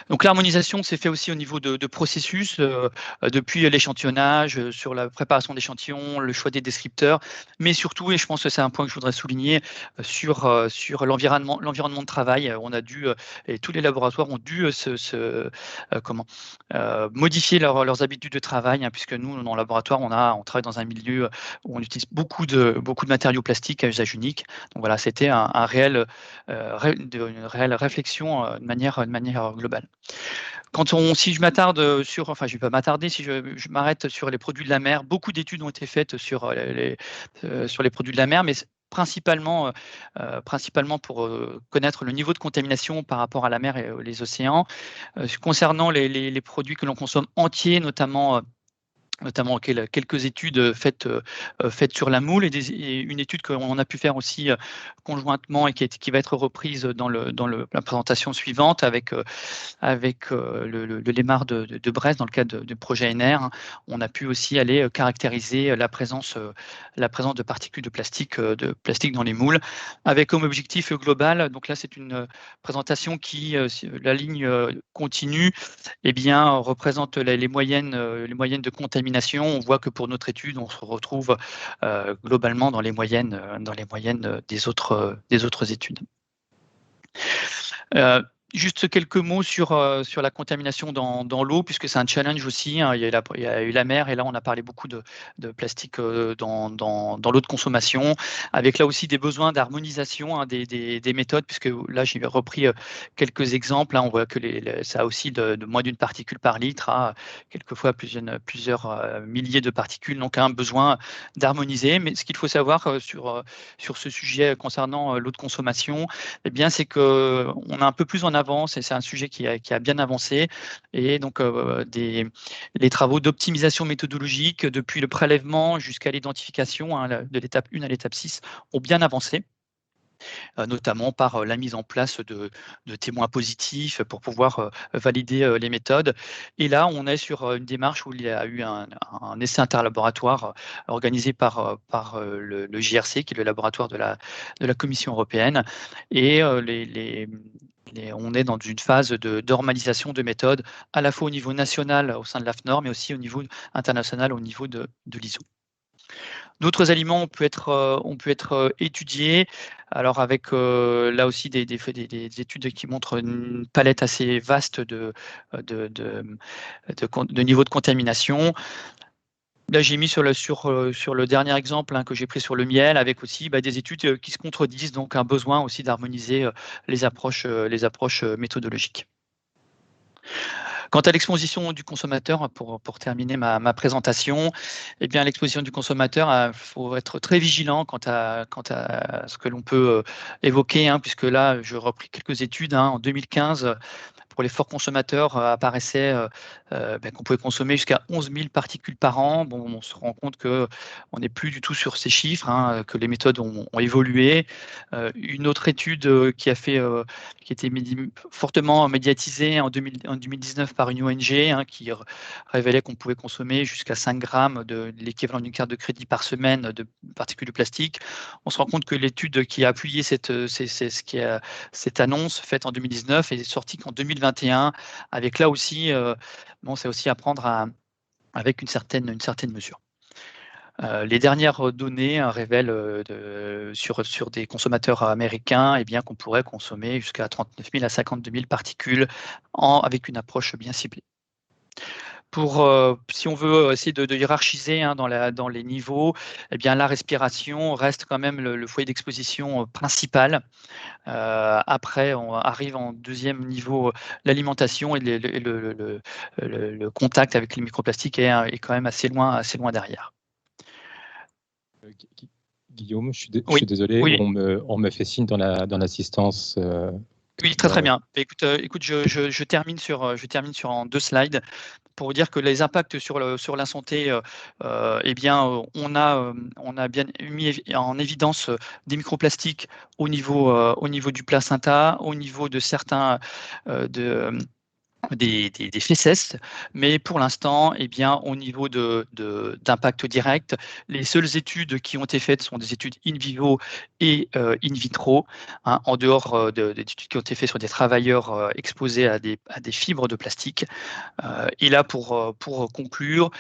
Donc l'harmonisation s'est fait aussi au niveau de processus, depuis l'échantillonnage, sur la préparation d'échantillons, le choix des descripteurs, mais surtout, et je pense que c'est un point que je voudrais souligner, sur l'environnement de travail. On a dû, et tous les laboratoires ont dû modifier leurs habitudes de travail, puisque nous, dans le laboratoire, on travaille dans un milieu où on utilise beaucoup de matériaux plastiques à usage unique. Donc voilà, c'était une réelle réflexion de manière globale. Si je m'attarde je vais pas m'attarder, si je m'arrête sur les produits de la mer, beaucoup d'études ont été faites sur les produits de la mer, mais principalement pour connaître le niveau de contamination par rapport à la mer et les océans. Concernant les produits que l'on consomme entiers, notamment notamment quelques études faites sur la moule et une étude qu'on a pu faire aussi conjointement et qui va être reprise dans la présentation suivante avec le Lémar de Brest dans le cadre du projet NR. On a pu aussi aller caractériser la présence de particules de plastique dans les moules avec comme objectif global. Donc là, c'est une présentation qui, la ligne continue, eh bien, représente les moyennes de contamination. On voit que pour notre étude, on se retrouve globalement dans les moyennes des autres études. Juste quelques mots sur la contamination dans l'eau, puisque c'est un challenge aussi. Hein. Il y a eu la mer, et là, on a parlé beaucoup de plastique dans l'eau de consommation, avec là aussi des besoins d'harmonisation des méthodes, puisque là, j'ai repris quelques exemples. Hein. On voit que ça a aussi de moins d'une particule par litre à quelquefois plusieurs milliers de particules, donc un besoin d'harmoniser. Mais ce qu'il faut savoir sur ce sujet concernant l'eau de consommation, eh bien, c'est qu'on a un peu plus en avance et c'est un sujet qui a bien avancé. Et donc, les travaux d'optimisation méthodologique depuis le prélèvement jusqu'à l'identification de l'étape 1 à l'étape 6 ont bien avancé. Notamment par la mise en place de témoins positifs pour pouvoir valider les méthodes. Et là, on est sur une démarche où il y a eu un essai interlaboratoire organisé par le JRC, qui est le laboratoire de la Commission européenne. Et on est dans une phase de normalisation de méthodes, à la fois au niveau national au sein de l'AFNOR, mais aussi au niveau international au niveau de l'ISO. D'autres aliments ont pu être étudiés, alors avec là aussi des études qui montrent une palette assez vaste de niveau de contamination. Là, j'ai mis sur le dernier exemple que j'ai pris sur le miel, avec aussi des études qui se contredisent, donc un besoin aussi d'harmoniser les approches méthodologiques. Quant à l'exposition du consommateur, pour terminer ma présentation, eh bien, l'exposition du consommateur, il faut être très vigilant quant à ce que l'on peut évoquer, hein, puisque là, je repris quelques études. En 2015, pour les forts consommateurs, apparaissait qu'on pouvait consommer jusqu'à 11 000 particules par an. Bon, on se rend compte qu'on n'est plus du tout sur ces chiffres, hein, que les méthodes ont évolué. Une autre étude qui était fortement médiatisée en 2019 par une ONG, hein, qui révélait qu'on pouvait consommer jusqu'à 5 grammes de l'équivalent d'une carte de crédit par semaine de particules de plastique. On se rend compte que l'étude qui a appuyé cette annonce faite en 2019 est sortie qu'en 2021, avec là aussi, c'est aussi à prendre avec une certaine mesure. Les dernières données révèlent sur des consommateurs américains qu'on pourrait consommer jusqu'à 39 000 à 52 000 particules avec une approche bien ciblée. Si on veut essayer de hiérarchiser dans les niveaux, la respiration reste quand même le foyer d'exposition principal. Après, on arrive en deuxième niveau l'alimentation, et le contact avec les microplastiques est quand même assez loin derrière. Guillaume, je suis désolé, oui. On me fait signe dans l'assistance. Oui, très bien. Écoute, je termine sur en 2 slides pour vous dire que les impacts sur la santé, on a bien mis en évidence des microplastiques au niveau du placenta, au niveau de certains des fécesses, mais pour l'instant, au niveau d'impact direct, les seules études qui ont été faites sont des études in vivo et in vitro, hein, en dehors d'études qui ont été faites sur des travailleurs exposés à des fibres de plastique. Et là, pour conclure,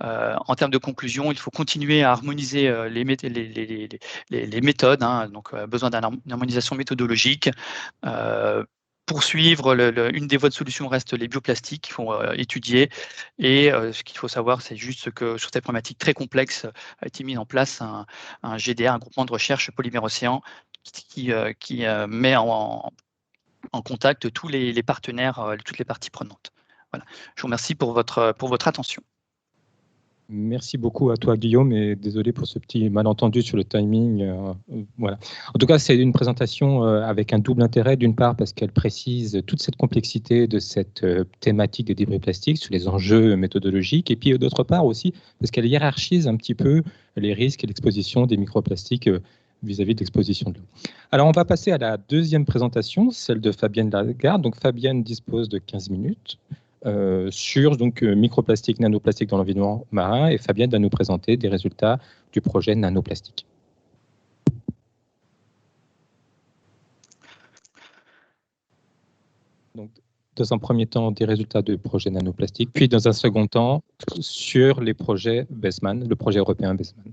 en termes de conclusion, il faut continuer à harmoniser les méthodes, hein, donc besoin d'une harmonisation méthodologique. Poursuivre, une des voies de solution reste les bioplastiques qu'il faut étudier. Et ce qu'il faut savoir, c'est juste que sur cette problématique très complexe a été mis en place un GDR, un groupement de recherche polymère océan, qui met en contact tous les partenaires, toutes les parties prenantes. Voilà. Je vous remercie pour votre attention. Merci beaucoup à toi, Guillaume, et désolé pour ce petit malentendu sur le timing. Voilà. En tout cas, c'est une présentation avec un double intérêt. D'une part, parce qu'elle précise toute cette complexité de cette thématique des débris plastiques sur les enjeux méthodologiques. Et puis, d'autre part aussi, parce qu'elle hiérarchise un petit peu les risques et l'exposition des microplastiques vis-à-vis de l'exposition de l'eau. Alors, on va passer à la deuxième présentation, celle de Fabienne Lagarde. Donc, Fabienne dispose de 15 minutes. Sur microplastique, nanoplastique dans l'environnement marin, et Fabienne va nous présenter des résultats du projet nanoplastique. Donc, dans un premier temps, des résultats du projet nanoplastique, puis dans un second temps, sur les projets BESMAN, le projet européen BESMAN.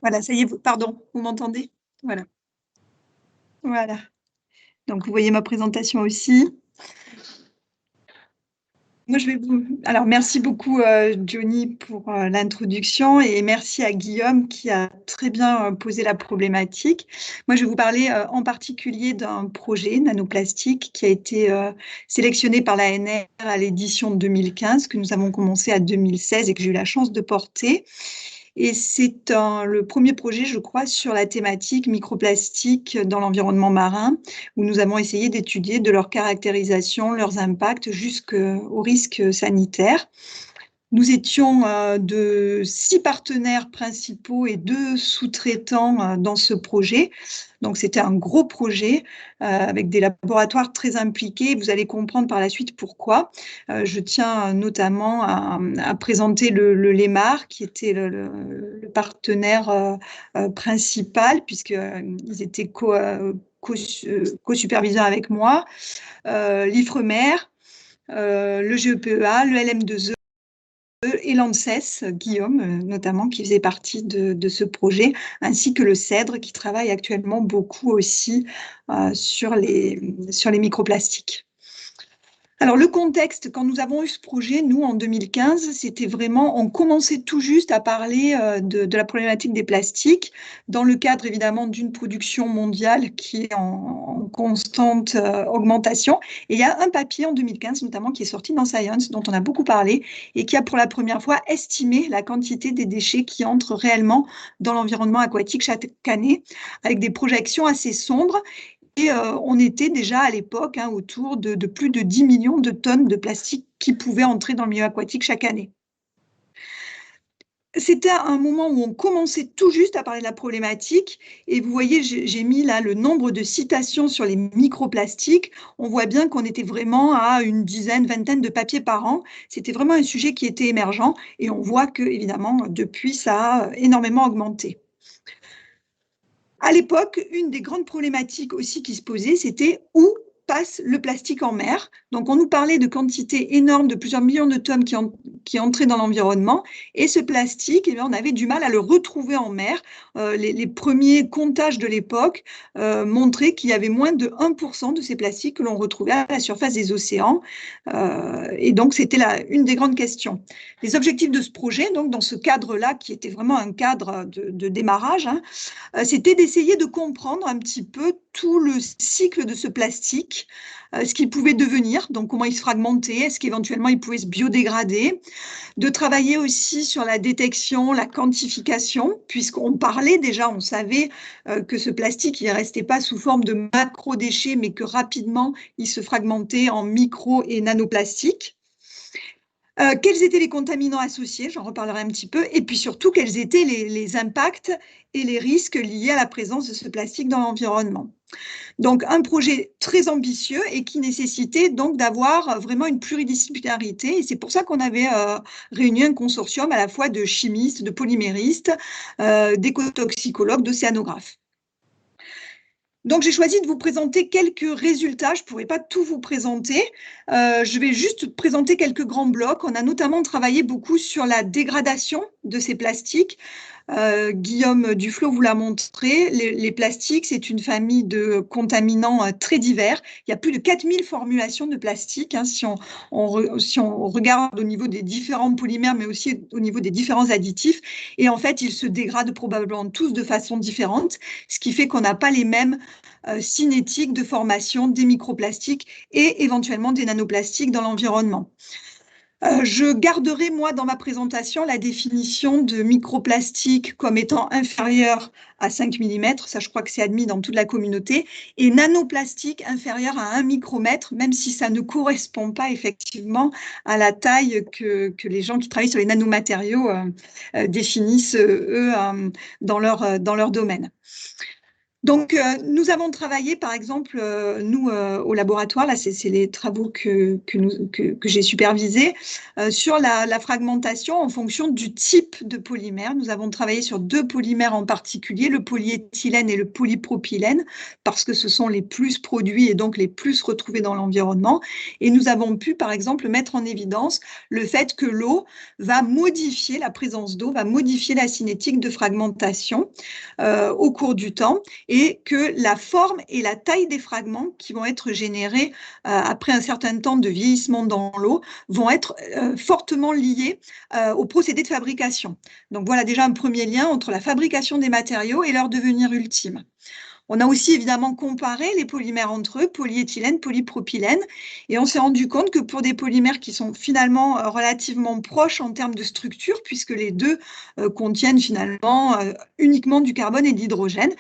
Voilà, ça y est, pardon, vous m'entendez? Voilà. Voilà. Donc, vous voyez ma présentation aussi. Moi, Alors, merci beaucoup, Johnny, pour l'introduction, et merci à Guillaume qui a très bien posé la problématique. Moi, je vais vous parler en particulier d'un projet nanoplastique qui a été sélectionné par l'ANR à l'édition 2015, que nous avons commencé à 2016 et que j'ai eu la chance de porter. Et c'est le premier projet, je crois, sur la thématique microplastique dans l'environnement marin, où nous avons essayé d'étudier de leur caractérisation, leurs impacts jusqu'aux risques sanitaires. Nous étions de 6 partenaires principaux et 2 sous-traitants dans ce projet. Donc, c'était un gros projet avec des laboratoires très impliqués. Vous allez comprendre par la suite pourquoi. Je tiens notamment à présenter le LEMAR, qui était le partenaire principal, puisqu'ils étaient co-superviseurs avec moi, l'IFREMER, le GEPEA, le LM2E, et l'ANSES, Guillaume notamment, qui faisait partie de ce projet, ainsi que le CEDRE, qui travaille actuellement beaucoup aussi sur les microplastiques. Alors, le contexte, quand nous avons eu ce projet, nous, en 2015, c'était vraiment, on commençait tout juste à parler de la problématique des plastiques, dans le cadre, évidemment, d'une production mondiale qui est en constante augmentation. Et il y a un papier en 2015, notamment, qui est sorti dans Science, dont on a beaucoup parlé, et qui a, pour la première fois, estimé la quantité des déchets qui entrent réellement dans l'environnement aquatique chaque année, avec des projections assez sombres. Et on était déjà à l'époque autour de plus de 10 millions de tonnes de plastique qui pouvaient entrer dans le milieu aquatique chaque année. C'était un moment où on commençait tout juste à parler de la problématique, et vous voyez, j'ai mis là le nombre de citations sur les microplastiques. On voit bien qu'on était vraiment à une dizaine, vingtaine de papiers par an. C'était vraiment un sujet qui était émergent, et on voit que, évidemment, depuis, ça a énormément augmenté. À l'époque, une des grandes problématiques aussi qui se posait, c'était où passe le plastique en mer. Donc, on nous parlait de quantités énormes, de plusieurs millions de tonnes qui entraient dans l'environnement. Et ce plastique, eh bien, on avait du mal à le retrouver en mer. Les premiers comptages de l'époque montraient qu'il y avait moins de 1% de ces plastiques que l'on retrouvait à la surface des océans. Et donc, c'était une des grandes questions. Les objectifs de ce projet, donc dans ce cadre-là, qui était vraiment un cadre de démarrage, c'était d'essayer de comprendre un petit peu tout le cycle de ce plastique, ce qu'il pouvait devenir, donc comment il se fragmentait, est-ce qu'éventuellement il pouvait se biodégrader, de travailler aussi sur la détection, la quantification, puisqu'on parlait déjà, on savait que ce plastique, il ne restait pas sous forme de macro-déchets, mais que rapidement, il se fragmentait en micro- et nanoplastiques. Quels étaient les contaminants associés, j'en reparlerai un petit peu, et puis surtout quels étaient les impacts et les risques liés à la présence de ce plastique dans l'environnement. Donc un projet très ambitieux et qui nécessitait donc d'avoir vraiment une pluridisciplinarité, et c'est pour ça qu'on avait réuni un consortium à la fois de chimistes, de polyméristes, d'écotoxicologues, d'océanographes. Donc, j'ai choisi de vous présenter quelques résultats. Je ne pourrai pas tout vous présenter. Je vais juste présenter quelques grands blocs. On a notamment travaillé beaucoup sur la dégradation de ces plastiques. Guillaume Duflot vous l'a montré. Les plastiques, c'est une famille de contaminants très divers. Il y a plus de 4000 formulations de plastique, si on regarde au niveau des différents polymères, mais aussi au niveau des différents additifs. Et en fait, ils se dégradent probablement tous de façon différente, ce qui fait qu'on n'a pas les mêmes cinétiques de formation des microplastiques et éventuellement des nanoplastiques dans l'environnement. Je garderai, moi, dans ma présentation, la définition de microplastique comme étant inférieur à 5 mm, ça je crois que c'est admis dans toute la communauté, et nanoplastique inférieur à 1 micromètre, même si ça ne correspond pas effectivement à la taille que les gens qui travaillent sur les nanomatériaux définissent, eux, dans leur domaine. Donc, nous avons travaillé, par exemple, nous, au laboratoire, là, c'est les travaux que j'ai supervisés, sur la fragmentation en fonction du type de polymère. Nous avons travaillé sur 2 polymères en particulier, le polyéthylène et le polypropylène, parce que ce sont les plus produits et donc les plus retrouvés dans l'environnement. Et nous avons pu, par exemple, mettre en évidence le fait que l'eau va modifier, la présence d'eau va modifier la cinétique de fragmentation au cours du temps, et que la forme et la taille des fragments qui vont être générés après un certain temps de vieillissement dans l'eau vont être fortement liés au procédé de fabrication. Donc voilà déjà un premier lien entre la fabrication des matériaux et leur devenir ultime. On a aussi évidemment comparé les polymères entre eux, polyéthylène, polypropylène, et on s'est rendu compte que pour des polymères qui sont finalement relativement proches en termes de structure, puisque les deux contiennent finalement uniquement du carbone et de l'hydrogène,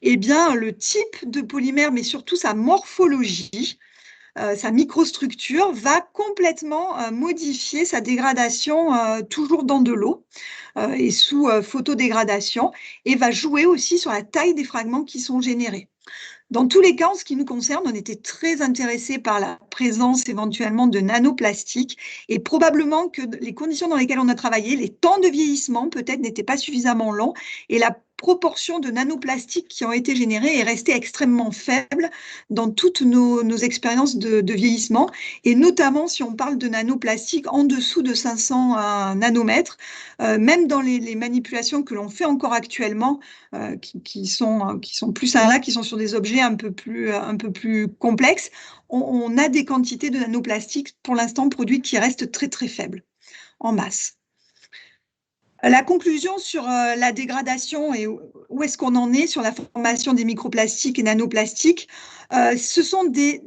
eh bien le type de polymère, mais surtout sa morphologie, sa microstructure va complètement modifier sa dégradation toujours dans de l'eau et sous photodégradation, et va jouer aussi sur la taille des fragments qui sont générés. Dans tous les cas, en ce qui nous concerne, on était très intéressés par la présence éventuellement de nanoplastiques, et probablement que les conditions dans lesquelles on a travaillé, les temps de vieillissement peut-être n'étaient pas suffisamment longs, et la proportion de nanoplastiques qui ont été générés est restée extrêmement faible dans toutes nos expériences de vieillissement, et notamment si on parle de nanoplastiques en dessous de 500 nanomètres, même dans les manipulations que l'on fait encore actuellement, qui sont plus là, qui sont sur des objets un peu plus complexes, on a des quantités de nanoplastiques pour l'instant produites qui restent très très faibles en masse. La conclusion sur la dégradation et où est-ce qu'on en est sur la formation des microplastiques et nanoplastiques, ce sont des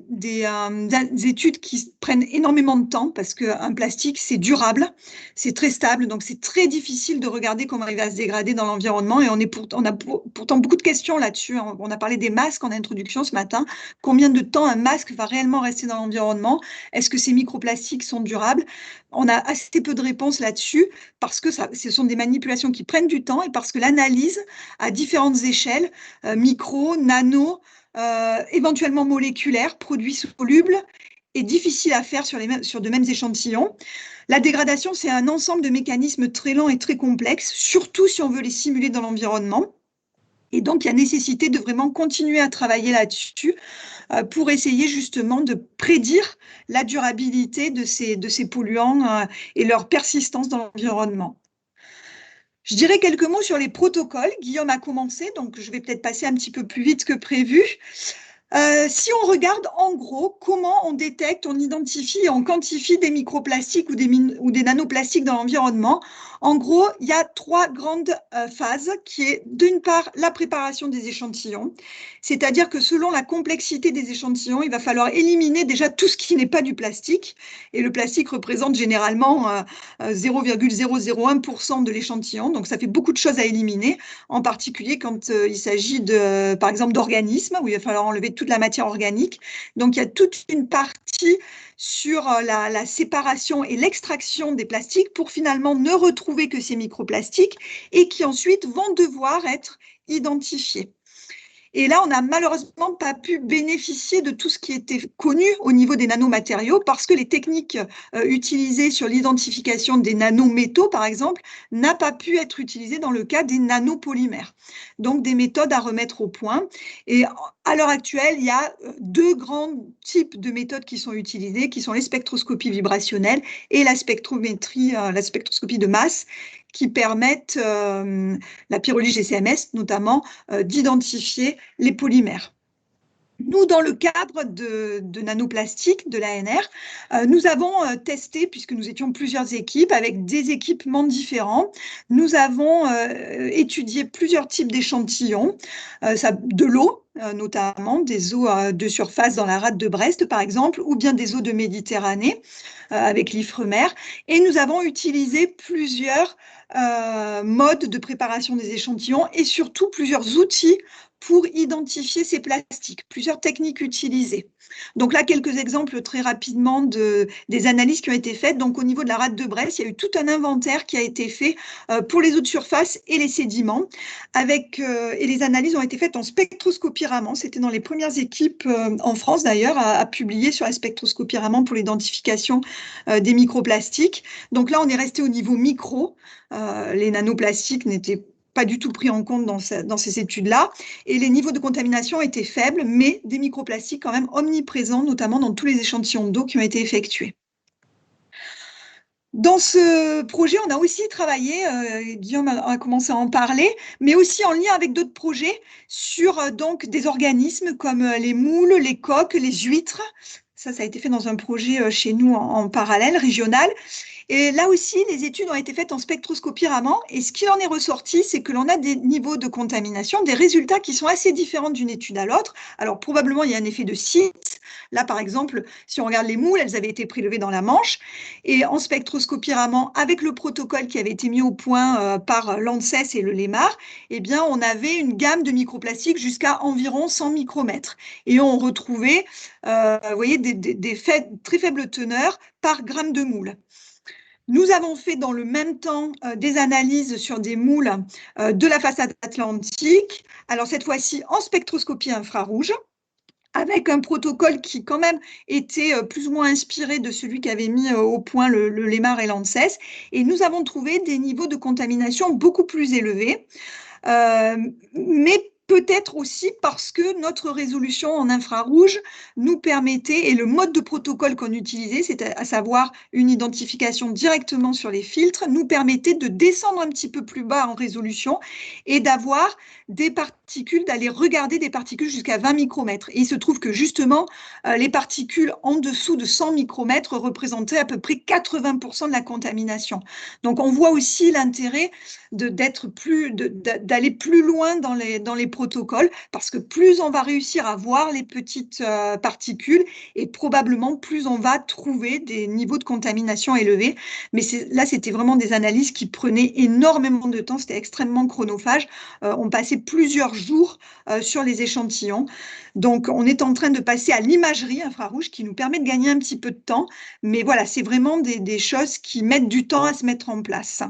études qui prennent énormément de temps parce qu'un plastique, c'est durable, c'est très stable, donc c'est très difficile de regarder comment il va se dégrader dans l'environnement, et on a pourtant beaucoup de questions là-dessus. On a parlé des masques en introduction ce matin. Combien de temps un masque va réellement rester dans l'environnement? Est-ce que ces microplastiques sont durables? On a assez peu de réponses là-dessus parce que ce sont des manipulations qui prennent du temps, et parce que l'analyse à différentes échelles, micro, nano, éventuellement moléculaire, produits solubles, est difficile à faire sur de mêmes échantillons. La dégradation, c'est un ensemble de mécanismes très lents et très complexes, surtout si on veut les simuler dans l'environnement. Et donc, il y a nécessité de vraiment continuer à travailler là-dessus pour essayer justement de prédire la durabilité de ces polluants et leur persistance dans l'environnement. Je dirais quelques mots sur les protocoles. Guillaume a commencé, donc je vais peut-être passer un petit peu plus vite que prévu. Si on regarde en gros comment on détecte, on identifie et on quantifie des microplastiques ou des nanoplastiques dans l'environnement, en gros, il y a 3 grandes phases qui est d'une part la préparation des échantillons, c'est-à-dire que selon la complexité des échantillons, il va falloir éliminer déjà tout ce qui n'est pas du plastique, et le plastique représente généralement 0,001% de l'échantillon, donc ça fait beaucoup de choses à éliminer, en particulier quand il s'agit par exemple d'organismes, où il va falloir enlever toute la matière organique. Donc il y a toute une partie sur la séparation et l'extraction des plastiques pour finalement ne retrouver que ces microplastiques, et qui ensuite vont devoir être identifiés. Et là, on n'a malheureusement pas pu bénéficier de tout ce qui était connu au niveau des nanomatériaux, parce que les techniques utilisées sur l'identification des nanométaux, par exemple, n'ont pas pu être utilisées dans le cas des nanopolymères. Donc, des méthodes à remettre au point. Et à l'heure actuelle, il y a 2 grands types de méthodes qui sont utilisées, qui sont les spectroscopies vibrationnelles et la spectrométrie, la spectroscopie de masse, qui permettent, la pyrologie GCMS notamment, d'identifier les polymères. Nous, dans le cadre de nanoplastiques, de l'ANR, nous avons testé, puisque nous étions plusieurs équipes avec des équipements différents, nous avons étudié plusieurs types d'échantillons, de l'eau, notamment des eaux de surface dans la rade de Brest, par exemple, ou bien des eaux de Méditerranée avec l'Ifremer. Et nous avons utilisé plusieurs modes de préparation des échantillons et surtout plusieurs outils pour identifier ces plastiques, plusieurs techniques utilisées. Donc là, quelques exemples très rapidement des analyses qui ont été faites. Donc au niveau de la rade de Brest, il y a eu tout un inventaire qui a été fait pour les eaux de surface et les sédiments. Et les analyses ont été faites en spectroscopie Raman. C'était dans les premières équipes en France d'ailleurs à publier sur la spectroscopie Raman pour l'identification des microplastiques. Donc là, on est resté au niveau micro. Les nanoplastiques n'étaient pas du tout pris en compte dans ces études-là. Et les niveaux de contamination étaient faibles, mais des microplastiques quand même omniprésents, notamment dans tous les échantillons d'eau qui ont été effectués. Dans ce projet, on a aussi travaillé, Guillaume a commencé à en parler, mais aussi en lien avec d'autres projets sur donc des organismes comme les moules, les coques, les huîtres. Ça a été fait dans un projet chez nous en parallèle, régional. Et là aussi, les études ont été faites en spectroscopie Raman. Et ce qui en est ressorti, c'est que l'on a des niveaux de contamination, des résultats qui sont assez différents d'une étude à l'autre. Alors, probablement, il y a un effet de site. Là, par exemple, si on regarde les moules, elles avaient été prélevées dans la Manche. Et en spectroscopie Raman, avec le protocole qui avait été mis au point par l'ANSES et le LEMAR, eh bien, on avait une gamme de microplastiques jusqu'à environ 100 micromètres. Et on retrouvait, vous voyez, des très faibles teneurs par gramme de moule. Nous avons fait dans le même temps des analyses sur des moules de la façade atlantique, alors cette fois-ci en spectroscopie infrarouge, avec un protocole qui quand même était plus ou moins inspiré de celui qu'avait mis au point le LEMAR et l'ANSES, et nous avons trouvé des niveaux de contamination beaucoup plus élevés, mais peut-être aussi parce que notre résolution en infrarouge nous permettait, et le mode de protocole qu'on utilisait, c'est à savoir une identification directement sur les filtres, nous permettait de descendre un petit peu plus bas en résolution et d'avoir des particules, d'aller regarder des particules jusqu'à 20 micromètres. Et il se trouve que justement, les particules en dessous de 100 micromètres représentaient à peu près 80% de la contamination. Donc on voit aussi l'intérêt d'aller plus loin dans les protocoles, parce que plus on va réussir à voir les petites particules et probablement plus on va trouver des niveaux de contamination élevés. Mais là, c'était vraiment des analyses qui prenaient énormément de temps, c'était extrêmement chronophage. On passait plusieurs jours sur les échantillons. Donc, on est en train de passer à l'imagerie infrarouge qui nous permet de gagner un petit peu de temps. Mais voilà, c'est vraiment des choses qui mettent du temps à se mettre en place.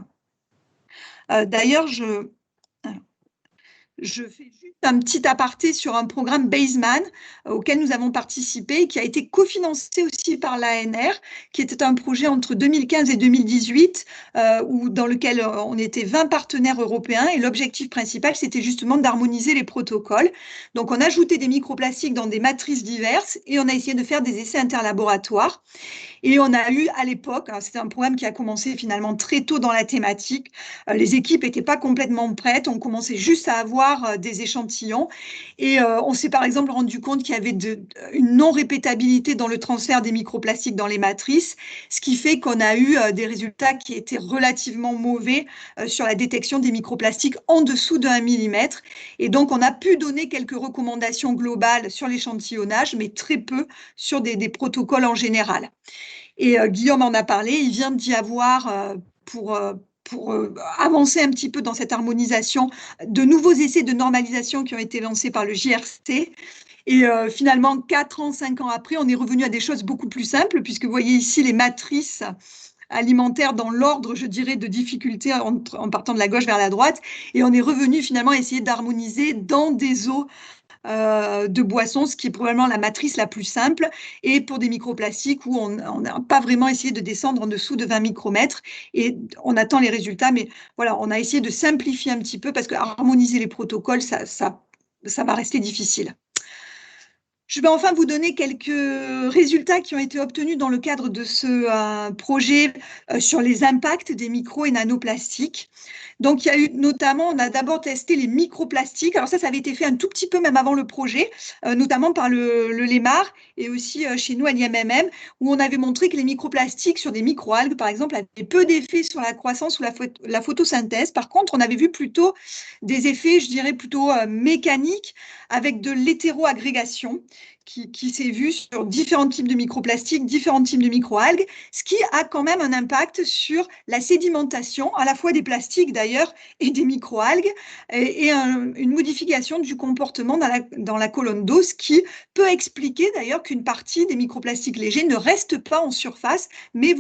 D'ailleurs, je fais juste un petit aparté sur un programme Baseman auquel nous avons participé et qui a été cofinancé aussi par l'ANR, qui était un projet entre 2015 et 2018 dans lequel on était 20 partenaires européens et l'objectif principal, c'était justement d'harmoniser les protocoles. Donc, on a ajouté des microplastiques dans des matrices diverses et on a essayé de faire des essais interlaboratoires. Et on a eu à l'époque, c'était un programme qui a commencé finalement très tôt dans la thématique, les équipes n'étaient pas complètement prêtes, on commençait juste à avoir des échantillons et on s'est par exemple rendu compte qu'il y avait une non-répétabilité dans le transfert des microplastiques dans les matrices, ce qui fait qu'on a eu des résultats qui étaient relativement mauvais sur la détection des microplastiques en dessous de 1 millimètre. Et donc on a pu donner quelques recommandations globales sur l'échantillonnage, mais très peu sur des protocoles en général. Et Guillaume en a parlé, il vient d'y avoir pour avancer un petit peu dans cette harmonisation, de nouveaux essais de normalisation qui ont été lancés par le JRC. Et finalement, 4 ans, 5 ans après, on est revenu à des choses beaucoup plus simples, puisque vous voyez ici les matrices alimentaires dans l'ordre, je dirais, de difficulté en partant de la gauche vers la droite. Et on est revenu finalement à essayer d'harmoniser dans des eaux de boissons, ce qui est probablement la matrice la plus simple, et pour des microplastiques où on n'a pas vraiment essayé de descendre en dessous de 20 micromètres, et on attend les résultats, mais voilà, on a essayé de simplifier un petit peu, parce que harmoniser les protocoles, ça va rester difficile. Je vais enfin vous donner quelques résultats qui ont été obtenus dans le cadre de ce projet sur les impacts des micro et nanoplastiques. Donc, il y a eu notamment, on a d'abord testé les microplastiques. Alors ça avait été fait un tout petit peu même avant le projet, notamment par le LEMAR et aussi chez nous à l'IMMM, où on avait montré que les microplastiques sur des microalgues, par exemple, avaient peu d'effets sur la croissance ou la photosynthèse. Par contre, on avait vu plutôt des effets, je dirais, plutôt mécaniques avec de l'hétéroagrégation qui s'est vu sur différents types de microplastiques, différents types de microalgues, ce qui a quand même un impact sur la sédimentation, à la fois des plastiques d'ailleurs et des microalgues, et une modification du comportement dans la colonne d'eau, ce qui peut expliquer d'ailleurs qu'une partie des microplastiques légers ne restent pas en surface, mais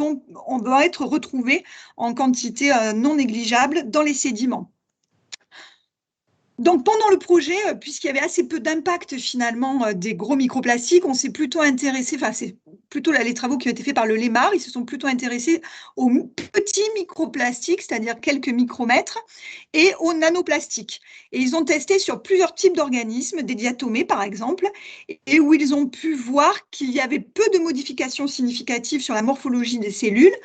on va être retrouvés en quantité non négligeable dans les sédiments. Donc, pendant le projet, puisqu'il y avait assez peu d'impact finalement des gros microplastiques, on s'est plutôt intéressé, enfin c'est plutôt les travaux qui ont été faits par le LEMAR, ils se sont plutôt intéressés aux petits microplastiques, c'est-à-dire quelques micromètres, et aux nanoplastiques. Et ils ont testé sur plusieurs types d'organismes, des diatomées par exemple, et où ils ont pu voir qu'il y avait peu de modifications significatives sur la morphologie des cellules,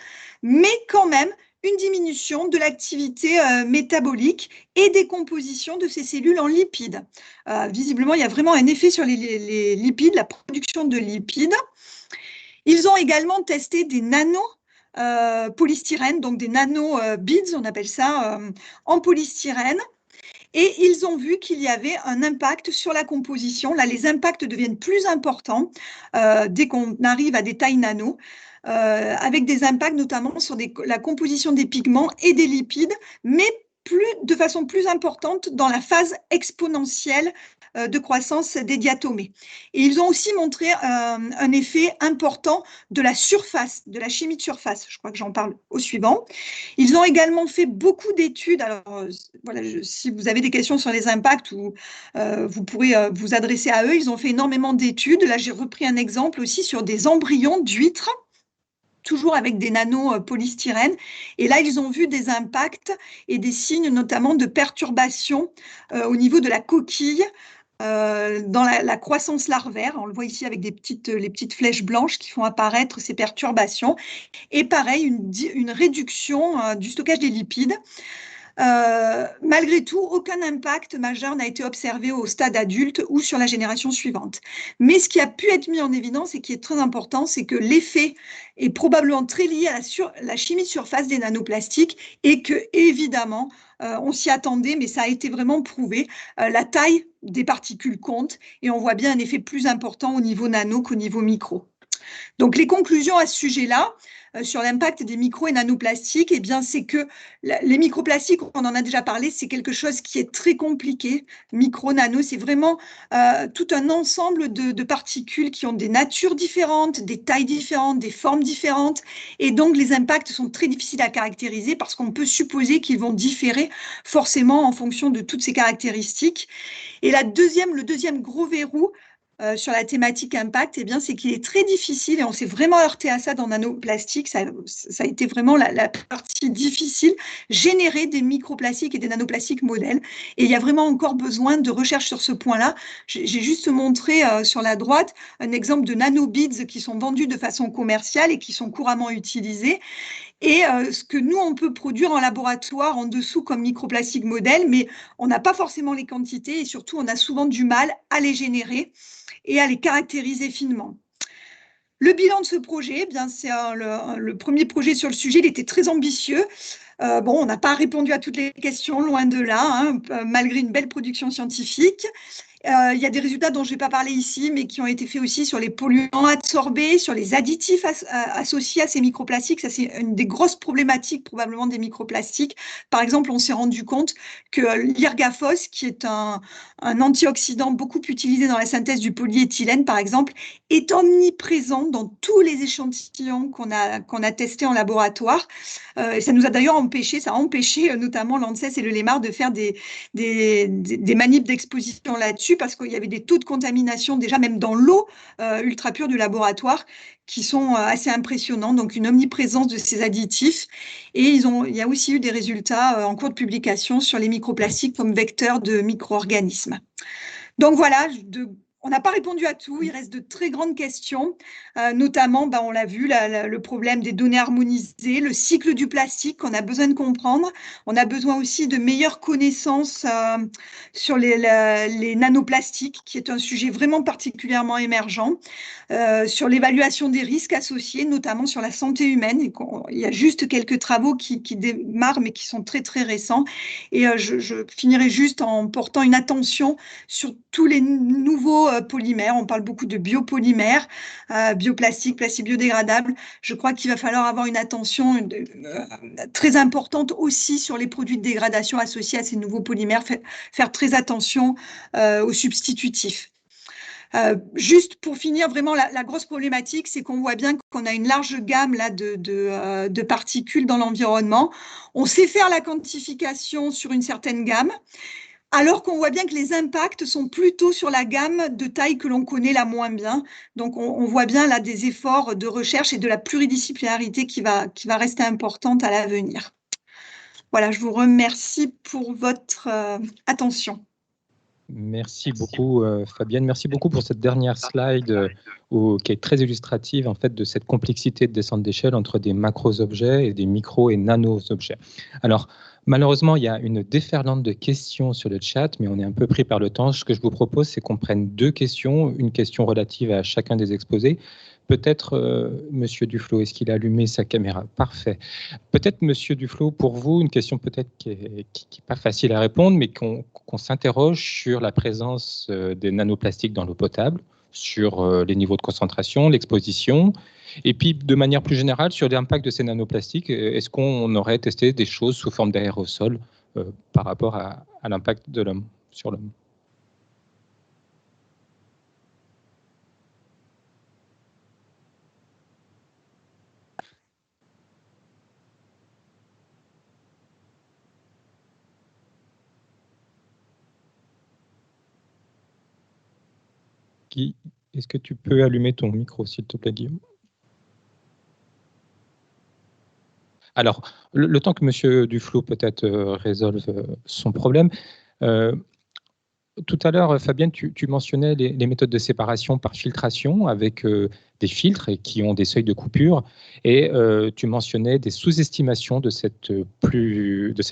mais quand même une diminution de l'activité métabolique et des compositions de ces cellules en lipides. Visiblement, il y a vraiment un effet sur les lipides, la production de lipides. Ils ont également testé des nano-polystyrène, donc des nano-beads, on appelle ça, en polystyrène. Et ils ont vu qu'il y avait un impact sur la composition. Là, les impacts deviennent plus importants dès qu'on arrive à des tailles nano. Avec des impacts notamment sur la composition des pigments et des lipides, mais de façon plus importante dans la phase exponentielle de croissance des diatomées. Et ils ont aussi montré un effet important de la surface, de la chimie de surface. Je crois que j'en parle au suivant. Ils ont également fait beaucoup d'études. Alors, voilà, si vous avez des questions sur les impacts, vous pourrez vous adresser à eux. Ils ont fait énormément d'études. Là, j'ai repris un exemple aussi sur des embryons d'huîtres, toujours avec des nano-polystyrène. Et là, ils ont vu des impacts et des signes notamment de perturbation au niveau de la coquille dans la croissance larvaire. On le voit ici avec les petites flèches blanches qui font apparaître ces perturbations. Et pareil, une réduction du stockage des lipides. Malgré tout, aucun impact majeur n'a été observé au stade adulte ou sur la génération suivante. Mais ce qui a pu être mis en évidence et qui est très important, c'est que l'effet est probablement très lié à la chimie de surface des nanoplastiques et que, évidemment, on s'y attendait, mais ça a été vraiment prouvé. La taille des particules compte et on voit bien un effet plus important au niveau nano qu'au niveau micro. Donc, les conclusions à ce sujet-là, sur l'impact des micro et nanoplastiques, eh bien, c'est que les microplastiques, on en a déjà parlé, c'est quelque chose qui est très compliqué. Micro, nano, c'est vraiment tout un ensemble de particules qui ont des natures différentes, des tailles différentes, des formes différentes. Et donc, les impacts sont très difficiles à caractériser parce qu'on peut supposer qu'ils vont différer forcément en fonction de toutes ces caractéristiques. Et le deuxième gros verrou, sur la thématique impact, eh bien, c'est qu'il est très difficile, et on s'est vraiment heurté à ça dans nanoplastique, ça a été vraiment la partie difficile, générer des microplastiques et des nanoplastiques modèles. Et il y a vraiment encore besoin de recherche sur ce point-là. J'ai juste montré sur la droite un exemple de nanobeads qui sont vendus de façon commerciale et qui sont couramment utilisés. Et ce que nous, on peut produire en laboratoire en dessous comme microplastique modèle, mais on n'a pas forcément les quantités et surtout, on a souvent du mal à les générer et à les caractériser finement. Le bilan de ce projet, eh bien, c'est le premier projet sur le sujet, il était très ambitieux. Bon, on n'a pas répondu à toutes les questions, loin de là, hein, malgré une belle production scientifique. Il y a des résultats dont je ne vais pas parler ici, mais qui ont été faits aussi sur les polluants adsorbés, sur les additifs associés à ces microplastiques. Ça, c'est une des grosses problématiques probablement des microplastiques. Par exemple, on s'est rendu compte que l'irgaphos, qui est un antioxydant beaucoup utilisé dans la synthèse du polyéthylène, par exemple, est omniprésent dans tous les échantillons qu'on a testés en laboratoire. Et ça nous a d'ailleurs empêché, ça a empêché notamment l'ANSES et le LEMAR de faire des manips d'exposition là-dessus, parce qu'il y avait des taux de contamination déjà même dans l'eau ultra pure du laboratoire qui sont assez impressionnants, donc une omniprésence de ces additifs. Et il y a aussi eu des résultats en cours de publication sur les microplastiques comme vecteurs de micro-organismes. Donc voilà, de on n'a pas répondu à tout, il reste de très grandes questions, notamment, on l'a vu, le problème des données harmonisées, le cycle du plastique qu'on a besoin de comprendre. On a besoin aussi de meilleures connaissances sur les nanoplastiques, qui est un sujet vraiment particulièrement émergent, sur l'évaluation des risques associés, notamment sur la santé humaine. Il y a juste quelques travaux qui démarrent, mais qui sont très, très récents. Et je finirai juste en portant une attention sur tous les nouveaux polymères. On parle beaucoup de biopolymères, bioplastiques, plastiques biodégradables. Je crois qu'il va falloir avoir une attention très importante aussi sur les produits de dégradation associés à ces nouveaux polymères, faire très attention aux substitutifs. Juste pour finir, vraiment, la grosse problématique, c'est qu'on voit bien qu'on a une large gamme là, de particules dans l'environnement. On sait faire la quantification sur une certaine gamme, alors qu'on voit bien que les impacts sont plutôt sur la gamme de taille que l'on connaît la moins bien. Donc, on voit bien là des efforts de recherche et de la pluridisciplinarité qui va rester importante à l'avenir. Voilà, je vous remercie pour votre attention. Merci beaucoup, Fabienne. Merci beaucoup pour cette dernière slide qui est très illustrative en fait, de cette complexité de descente d'échelle entre des macros-objets et des micros et nanos-objets. Alors, malheureusement, il y a une déferlante de questions sur le chat, mais on est un peu pris par le temps. Ce que je vous propose, c'est qu'on prenne deux questions, une question relative à chacun des exposés. Peut-être, Monsieur Duflo, est-ce qu'il a allumé sa caméra? Parfait. Peut-être, Monsieur Duflo, pour vous, une question peut-être qui n'est pas facile à répondre, mais qu'on s'interroge sur la présence des nanoplastiques dans l'eau potable, sur les niveaux de concentration, l'exposition, et puis de manière plus générale sur l'impact de ces nanoplastiques. Est-ce qu'on aurait testé des choses sous forme d'aérosol par rapport à l'impact de l'homme sur l'homme? Est-ce que tu peux allumer ton micro, s'il te plaît, Guillaume? Alors, le temps que M. Duflo peut-être résolve son problème, tout à l'heure, Fabienne, tu mentionnais les méthodes de séparation par filtration avec des filtres qui ont des seuils de coupure, et tu mentionnais des sous-estimations de cette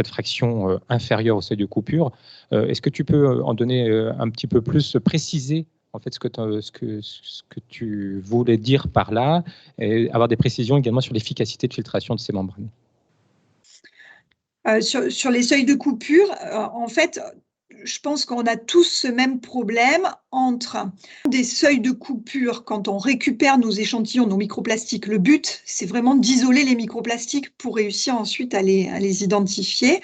fraction inférieure au seuil de coupure. Est-ce que tu peux en donner un petit peu plus, préciser en fait ce que tu voulais dire par là, et avoir des précisions également sur l'efficacité de filtration de ces membranes? Sur les seuils de coupure, en fait, je pense qu'on a tous ce même problème entre des seuils de coupure quand on récupère nos échantillons, nos microplastiques. Le but, c'est vraiment d'isoler les microplastiques pour réussir ensuite à les identifier.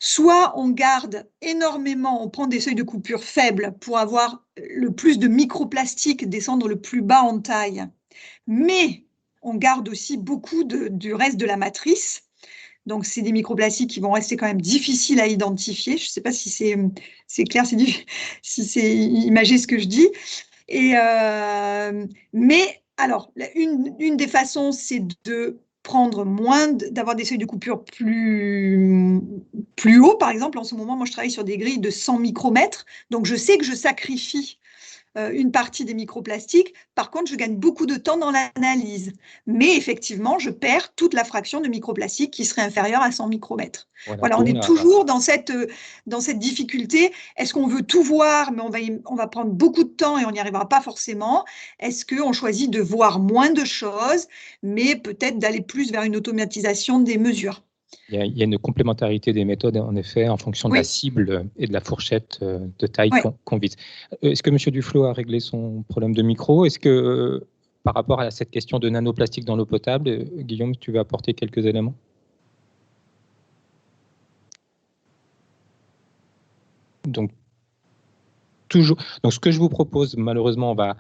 Soit on garde énormément, on prend des seuils de coupure faibles pour avoir le plus de microplastiques, descendre le plus bas en taille, mais on garde aussi beaucoup du reste de la matrice. Donc, c'est des microplastiques qui vont rester quand même difficiles à identifier. Je ne sais pas si c'est clair, si c'est imagé ce que je dis. Mais alors, une des façons, c'est de prendre d'avoir des seuils de coupure plus hauts. Par exemple, en ce moment, moi, je travaille sur des grilles de 100 micromètres. Donc, je sais que je sacrifie une partie des microplastiques. Par contre, je gagne beaucoup de temps dans l'analyse. Mais effectivement, je perds toute la fraction de microplastiques qui serait inférieure à 100 micromètres. Voilà, on est toujours dans cette difficulté. Est-ce qu'on veut tout voir, mais on va prendre beaucoup de temps et on n'y arrivera pas forcément? Est-ce qu'on choisit de voir moins de choses, mais peut-être d'aller plus vers une automatisation des mesures? Il y a une complémentarité des méthodes, en effet, en fonction de la cible et de la fourchette de taille qu'on vise. Est-ce que M. Duflo a réglé son problème de micro? Est-ce que, par rapport à cette question de nanoplastique dans l'eau potable, Guillaume, tu veux apporter quelques éléments? Donc, ce que je vous propose, malheureusement, on va